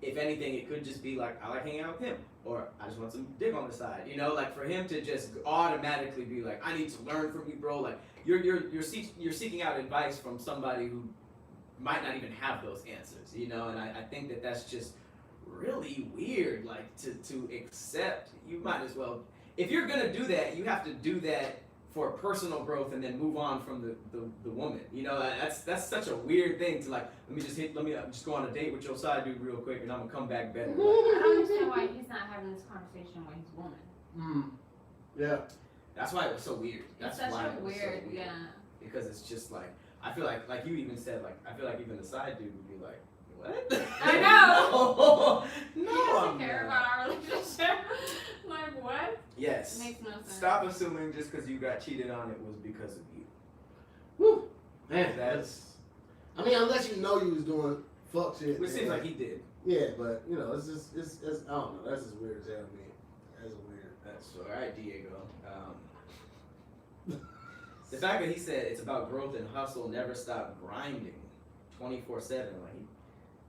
if anything, it could just be like, I like hanging out with him, or I just want some dick on the side. You know, like for him to just automatically be like, I need to learn from you, bro. Like you're seeking out advice from somebody who might not even have those answers. You know, and I think that that's just really weird. Like to accept, you might as well. If you're gonna do that, you have to do that for personal growth and then move on from the woman. You know, that's such a weird thing to like, let me just go on a date with your side dude real quick and I'm gonna come back better. Like, I don't understand why he's not having this conversation with his woman. Yeah. that's why it was so weird. That's It's such why a it was so weird, weird. yeah. Because it's just like, I feel like you even said, like, I feel like even the side dude would be like, what? I know. No, He doesn't I'm care not. about our relationship. Like what? Yes. It makes no sense. Stop assuming just because you got cheated on it was because of you. Whew. Man, That's, I mean, unless you know you was doing fuck shit. which seems like he did. Yeah, but you know, it's just it's I don't know. That's just weird as hell, man. That's weird. That's all right, Diego. The fact that he said it's about growth and hustle, never stop grinding, 24/7. Like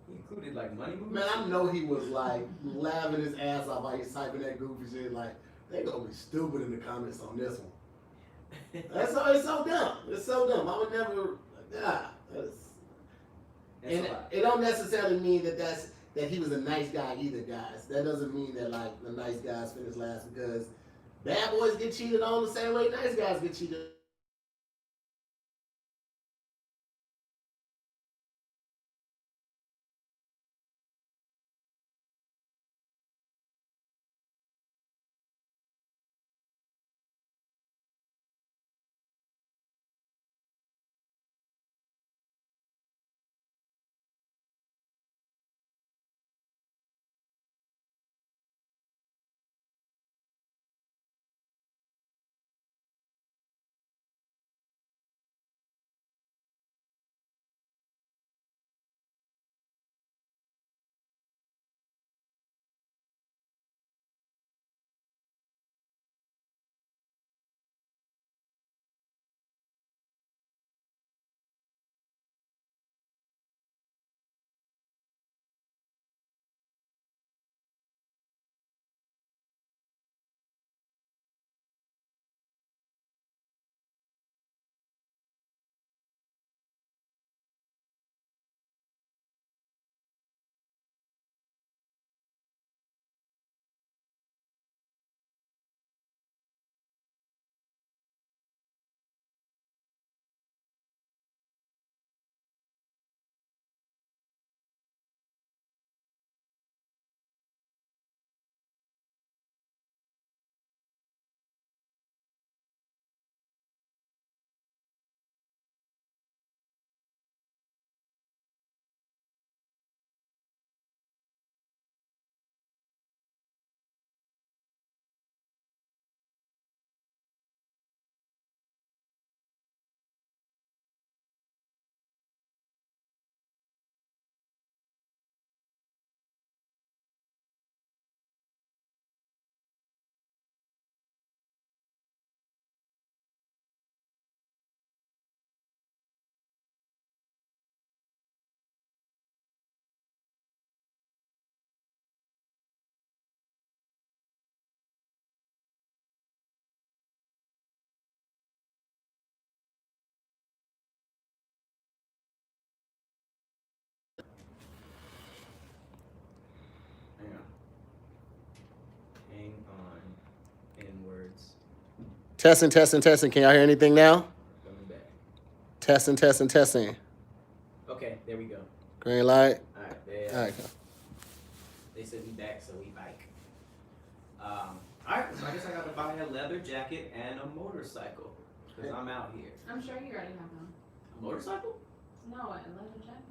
he included like money movement. Man, I know he was like laughing his ass off while he's typing that goofy shit. Like they gonna be stupid in the comments on this one. It's so dumb. It's so dumb. I would never. And it don't necessarily mean that he was a nice guy either, guys. That doesn't mean that like the nice guys finish last, because bad boys get cheated on the same way nice guys get cheated Testing. Can y'all hear anything now? Coming back. Testing. Okay, there we go. Green light. All right, there. All right. They said we back, so we bike. All right, so I guess I got to buy a leather jacket and a motorcycle because I'm out here. I'm sure you already have one. A motorcycle? No, a leather jacket.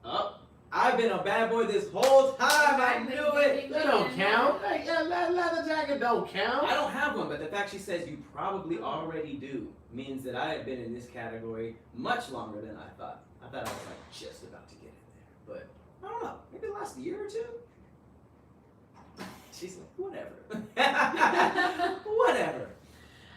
Oh, I've been a bad boy this whole time. I knew it. That don't count. Hey, leather jacket don't count. I don't have one, but the fact she says you probably already do means that I have been in this category much longer than I thought. I thought I was like just about to get in there, but I don't know. Maybe the last year or two. She's like, whatever. Whatever.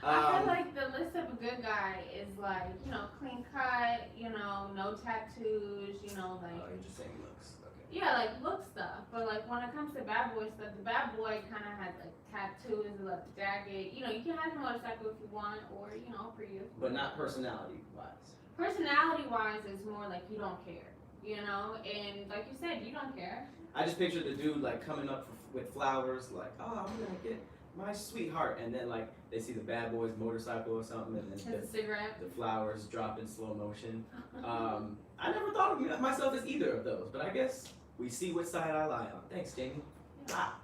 I feel like the list of a good guy is like, clean cut, no tattoos, Oh, you're just saying looks. Okay. Yeah, like look stuff. But like when it comes to bad boy stuff, the bad boy kind of has like tattoos, a leather jacket. You can have a motorcycle if you want, or for you. But not personality wise. Personality wise, is more like you don't care, and like you said, you don't care. I just pictured the dude like coming up with flowers, like, oh, I'm gonna get my sweetheart, and then like they see the bad boy's motorcycle or something, and then Has a cigarette. the flowers drop in slow motion. I never thought of myself as either of those, but I guess we see what side I lie on. Thanks, Jamie. Ah.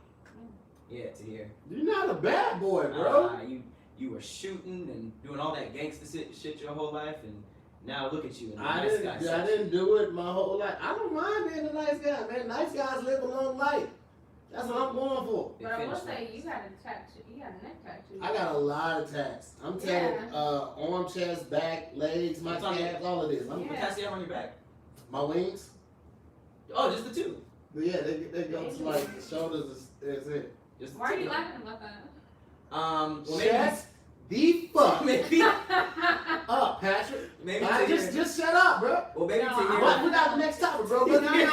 Yeah, Tahir. You're not a bad boy, bro. You were shooting and doing all that gangster shit your whole life, and now look at you. I didn't do it my whole life. I don't mind being a nice guy, man. Nice guys live a long life. That's what I'm going for. But I will say you got a tattoo. You got a neck tattoo. I got a lot of tats. I'm telling arm, chest, back, legs, my calves, all of this. What tats do you have on your back? My wings. Oh, just the two. But yeah, they go to like shoulders. Is it? Just the Why are two. you laughing about that? Well, Chest. The fuck maybe. up, Patrick. Maybe just shut up, bro. Well, maybe No, Tahir. We got the next topic, bro. No. We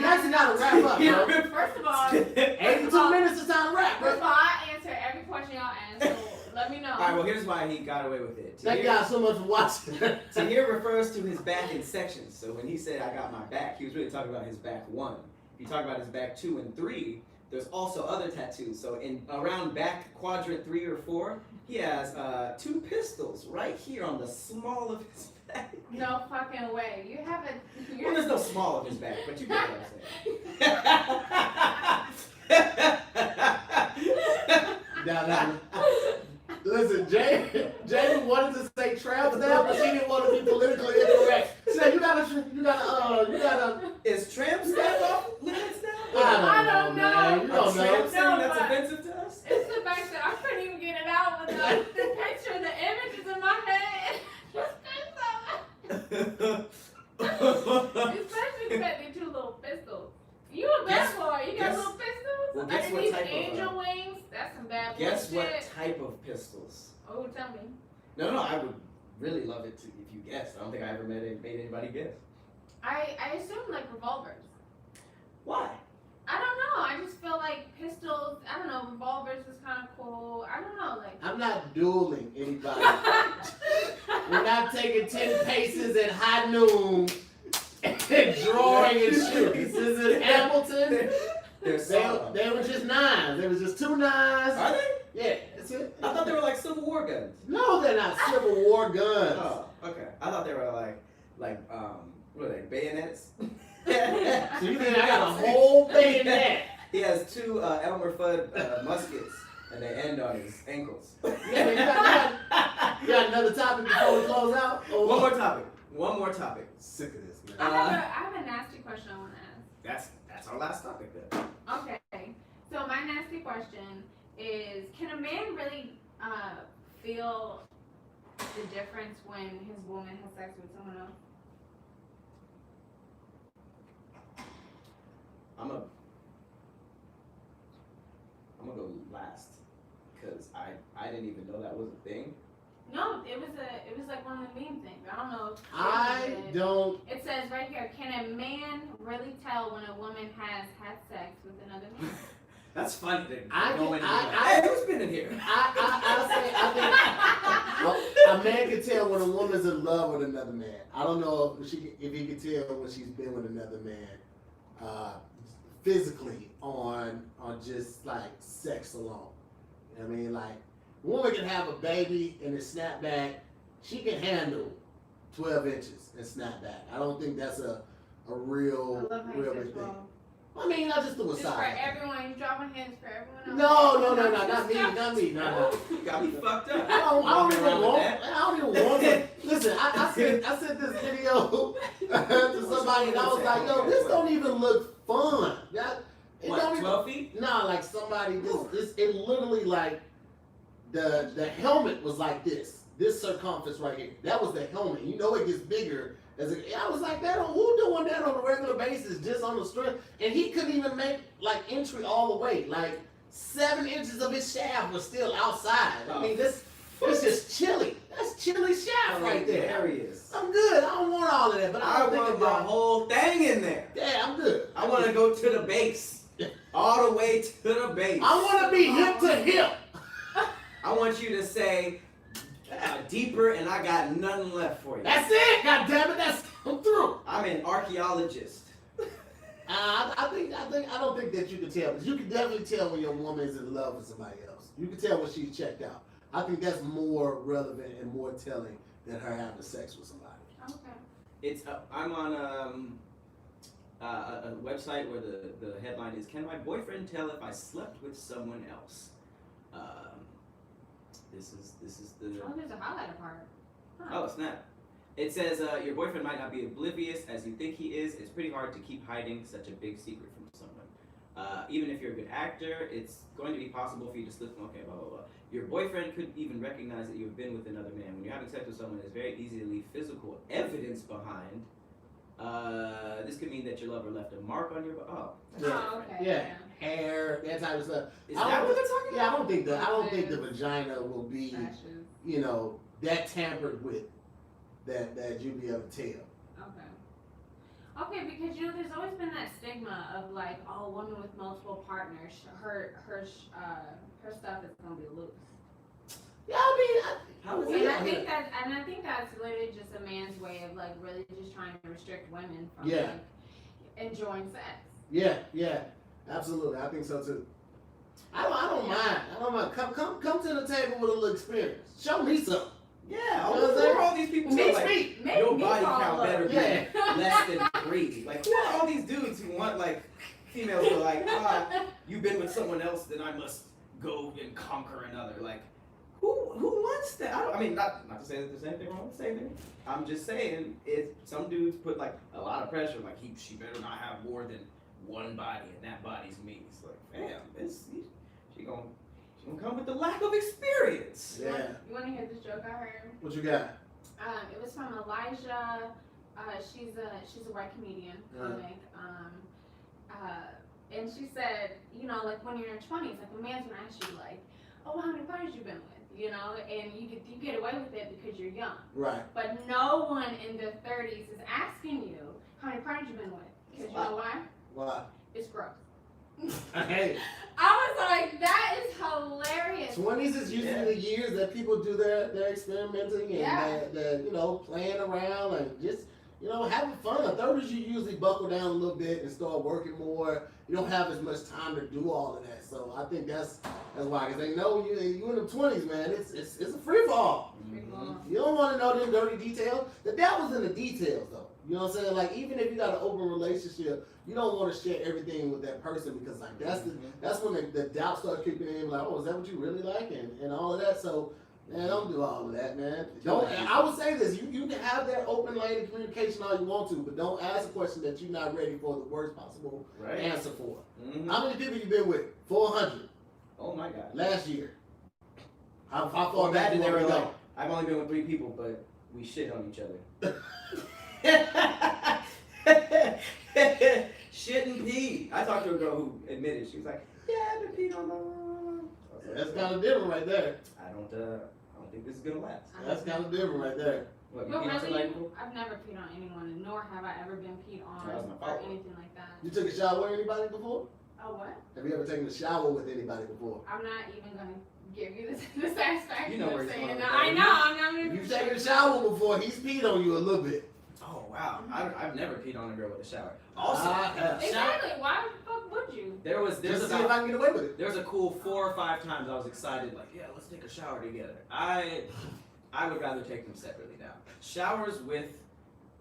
actually gotta wrap up, bro. First of all, 82 minutes is time to wrap, first of bro. all, I answer every question y'all ask, so let me know. All right. Well, here's why he got away with it. Thank y'all so much for watching. Tahir refers to his back in sections. So when he said I got my back, he was really talking about his back 1. If you talk about his back 2 and 3, there's also other tattoos. So in around back quadrant 3 or 4, he has 2 pistols right here on the small of his back. No fucking way. You have a. Well, there's no small of his back, but you get what I'm saying. Now, listen, Jamie wanted to say tramp stamp, but she didn't want to be politically incorrect. She said, you gotta. Is tramp stamp off limits now? I don't know, man. You don't Tramp know. stamp that's but- offensive to us? It's the fact that I couldn't even get it out with the picture, the images in my head. Especially because they're 2 little pistols. You a bad boy. You got guess- little pistols? well, guess what Underneath type of, angel wings? That's some bad Guess bullshit. what type of pistols? Oh, tell me. No, I would really love it if you guessed. I don't think I ever made anybody guess. I assume like revolvers. Why? I don't know. I just feel like pistols, I don't know, revolvers is kind of cool. I don't know, like. I'm not dueling anybody. We're not taking 10 paces at high noon and drawing and shooting. This is Hamilton. They were just 9s. There was just 2 9s. Are they? Yeah, that's it. I thought they were like Civil War guns. No, they're not Civil War guns. Oh, okay. I thought they were like what are they, bayonets? So you think I got a whole bayonet? He has 2 Elmer Fudd muskets, and they end on his ankles. Yeah, you got another topic before we close out? Or One what? more topic. Sick of this, man. I have a nasty question I want to ask. That's our last topic then. Okay. So my nasty question is, can a man really feel the difference when his woman has sex with someone else? I'm gonna go last because I didn't even know that was a thing. No, it was like one of the meme things. I don't know. It says right here, can a man really tell when a woman has had sex with another man? That's funny. Who's been in here? I think a man can tell when a woman's in love with another man. I don't know if he can tell when she's been with another man, physically on just like sex alone. You know what I mean? Like A woman can have a baby and it snap back. She can handle 12 inches and snap back. I don't think that's a real, I love how real you big said thing. 12. I mean, I just do a Just for side. everyone, you drop my hands for everyone else. No, not me. No. You got me fucked up. I don't Walking even around with want. that. I don't even want to. Listen, I sent this video to somebody and I was like, yo, this don't even look fun. It What, don't even, 12 feet? nah, like somebody, it literally like, the helmet was like this circumference right here. That was the helmet. You know it gets bigger. I was like, who doing that on a regular basis just on the strength? And he couldn't even make like entry all the way. Like 7 inches of his shaft was still outside. I mean, this is chilly. That's chilly shaft right there. Hilarious. I'm good. I don't want all of that, but I I'm thinking want the about. whole thing in there. Yeah, I'm good. I want to go to the base. All the way to the base. I want to be hip to hip. I want you to say deeper, and I got nothing left for you. That's it. God damn it. I'm through. I'm an archaeologist. I don't think that you can tell, but you can definitely tell when your woman is in love with somebody else. You can tell when she's checked out. I think that's more relevant and more telling than her having sex with somebody. Okay. It's I'm on a website where the headline is, "Can my boyfriend tell if I slept with someone else?" This is the. Oh, there's a highlighter part. Huh. Oh snap! It says your boyfriend might not be oblivious as you think he is. It's pretty hard to keep hiding such a big secret from someone. Even if you're a good actor, it's going to be possible for you to slip. Okay, blah blah blah. Your boyfriend could even recognize that you've been with another man. When you're having sex with someone, it's very easy to leave physical evidence behind. This could mean that your lover left a mark on your. Oh. Oh, okay. Yeah, hair, that type of stuff. Is that what they're talking Yeah, about? I don't think the vagina will be, Ashes. you know, that tampered with that you'll be able to tell. Okay. Okay, because you know, there's always been that stigma of like, oh, women with multiple partners, her stuff is gonna be loose. Yeah, I How is mean, And that? I think that's literally just a man's way of like really just trying to restrict women from Yeah. like enjoying sex. yeah, absolutely. I think so too. I don't mind. I don't mind. Come to the table with a little experience. Show me something. Yeah, You know what I'm saying? all these people Make like, me. your body fall count in love. better be Yeah. less than 3. Like, who are all these dudes who want like females who are like, you've been with someone else, then I must go and conquer another. Like, who wants that? I mean, not to say that there's anything wrong with saying it. I'm just saying, if some dudes put like a lot of pressure, like she better not have more than one body, and that body's me. It's like, fam, she gonna come with the lack of experience. Yeah. You want to hear this joke I heard? What you got? It was from Elijah. She's a white comedian, comic. And she said, you know, like when you're in your 20s, like a man's gonna ask you like, oh, how many parties you been with, you know, and you get away with it because you're young. Right. But no one in their 30s is asking you how many parties you been with, because you know why? Why? It's gross. Hey, I was like, that is hilarious. 20s is usually the years that people do their experimenting and their you know, playing around and just, you know, having fun. 30s you usually buckle down a little bit and start working more. You don't have as much time to do all of that. So I think that's why, because they know you in the 20s, man. It's a free fall. Mm-hmm. You don't want to know them dirty details. The devil's in the details, though. You know what I'm saying? Like, even if you got an open relationship, you don't want to share everything with that person because, like, that's when the doubt starts creeping in. Like, oh, is that what you really like? And all of that. So, man, don't do all of that, man. Don't. I would say this: you can have that open lane of communication all you want to, but don't ask a question that you're not ready for the worst possible answer for. Mm-hmm. How many people you been with? 400 Oh my God. last year. How far Well, back that do you they want were to like, go? I've only been with 3 people, but we shit on each other. Shit and pee. I talked to a girl who admitted, she was like, yeah, I've been peed on. That's kind of different right there. I don't think this is gonna last. That's kind of different right there. What, you But peed on somebody really, before? I've never peed on anyone, nor have I ever been peed on That was my or fault. anything like that. You took a shower with anybody before? Oh, what? Have you ever taken a shower with anybody before? I'm not even gonna give you the satisfaction You know where of he's saying going that. with I that. know, I'm not even You've taken a shower before, he's peed on you a little bit. Oh wow, I've never peed on a girl with a shower. Also, I have. Exactly. Why the fuck would you? There's Just to see if about I can get away with it. there's a cool 4 or 5 times I was excited, like, yeah, let's take a shower together. I would rather take them separately now. Showers with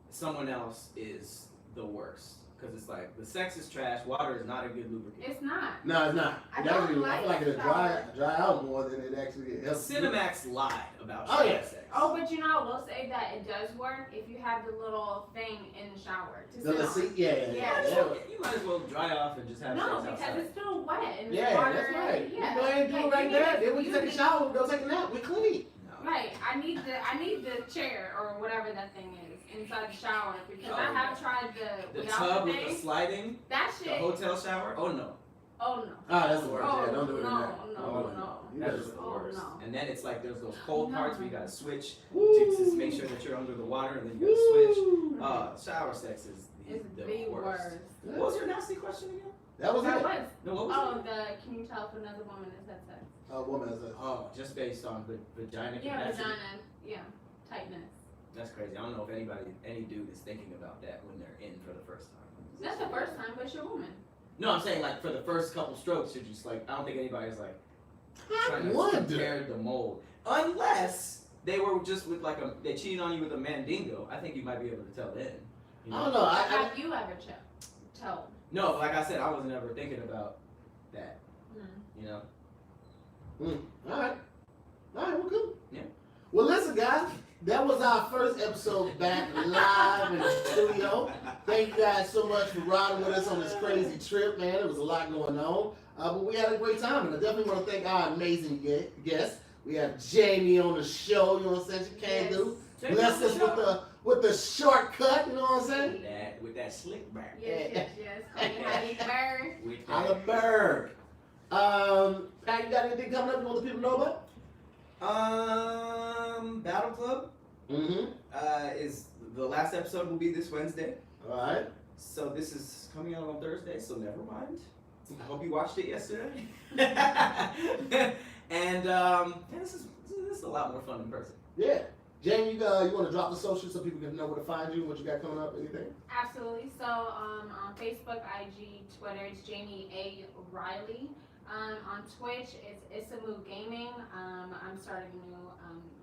someone else is the worst. Because it's like, the sex is trash, water is not a good lubricant. It's not. No, it's not. I It don't actually, I like feel like it'll shower. dry out more than it actually helps. Cinemax lied about Oh, shower yeah. sex. Oh, but you know, I will say that it does work if you have the little thing in the shower to The sit on. seat, yeah. You might as well dry off and just have No, sex because outside. it's still wet and Yeah, water. that's right. Yeah. You go ahead and do it right you there. need- Then when you you take a need- shower, go take a nap. We're clean. No. Right, I need the chair or whatever that thing is inside the shower because I Oh, have tried the The without tub the with the thing. sliding, That the shit. hotel shower. Oh no, Oh no. Ah, that's the worst. Oh, Yeah, don't do it in no, there. no, Oh, no. You that better- is the Oh, worst. no. And then it's like there's those cold No. parts where you gotta switch to Woo. just make sure that you're under the water, and then you gotta switch. Woo. Shower sex is It's the worst. What was your nasty question again? That was That it. was. No, what was Oh, it? can you tell if another woman is that sex? A woman is a. Oh, just based on vagina Yeah, capacity. vagina. Yeah, tightness. That's crazy. I don't know if any dude is thinking about that when they're in for the first time. That's the first time, but you're a woman. No, I'm saying like for the first couple strokes, you're just like, I don't think anybody's like trying I to wonder. compare the mold. Unless they were just with like they cheated on you with a mandingo. I think you might be able to tell then. You I don't know. Have you ever told? No, like I said, I wasn't ever thinking about that. Mm. You know? All right. All right, we're cool. Yeah. Well, listen, guys. That was our first episode back live in the studio. Thank you guys so much for riding with us on this crazy trip, man. There was a lot going on. But we had a great time, and I definitely want to thank our amazing guests. We have Jamie on the show, you know what I'm saying? She came through. Blessed us with the shortcut, you know what I'm saying? With that slick back. Yes. Honey bird. With Holla that. Berg. Pat, you got anything coming up you want the people to know about? Battle Club Mm-hmm. is the last episode will be this Wednesday. All right. So this is coming out on Thursday, so never mind. I hope you watched it yesterday. and this is a lot more fun in person. Yeah. Jamie, you want to drop the socials so people can know where to find you, what you got coming up, anything? Absolutely. So on Facebook, IG, Twitter, it's Jamie A. Riley. On Twitch, it's a Move Gaming. I'm starting a new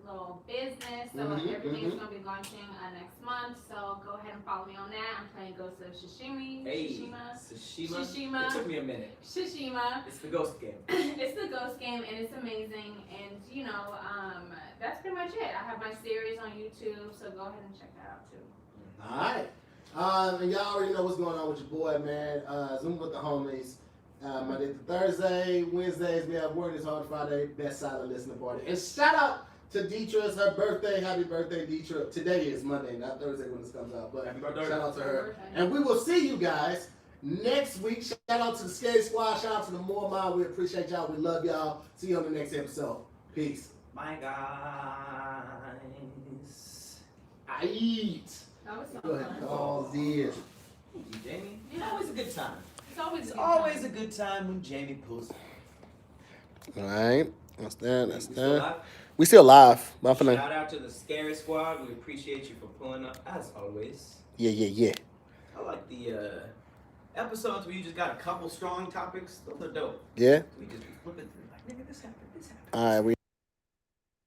little business, so everything's gonna be launching next month. So go ahead and follow me on that. I'm playing Ghost of Tsushima. Hey, Tsushima. It took me a minute. Tsushima. It's the ghost game. It's the ghost game and it's amazing, and that's pretty much it. I have my series on YouTube, so go ahead and check that out too. All right. And y'all already know what's going on with your boy, man. Zoom with the homies. Monday to Thursday, Wednesdays we have Word is Hard Friday, best silent listening party. And shout out to Deetra, it's her birthday. Happy birthday, Deetra. Today is Monday, not Thursday when this comes out, but Happy birthday. shout out to her. Birthday. And we will see you guys next week. Shout out to the Scary Squad, shout out to the More Mile. We appreciate y'all. We love y'all. See you on the next episode. Peace. Bye, guys. I eat. That was so Go ahead, fun. call Zia. Thank you, Jamie. Yeah. Always a good time. It's always It's a good always time. a good time when Jamie pulls up. All right. That's that. That's We still that. live? We still live. Bye for now. Shout out to the Scary Squad. We appreciate you for pulling up as always. Yeah. I like the episodes where you just got a couple strong topics. Those are dope. Yeah? We just be flipping through like, nigga, this happened. All right. We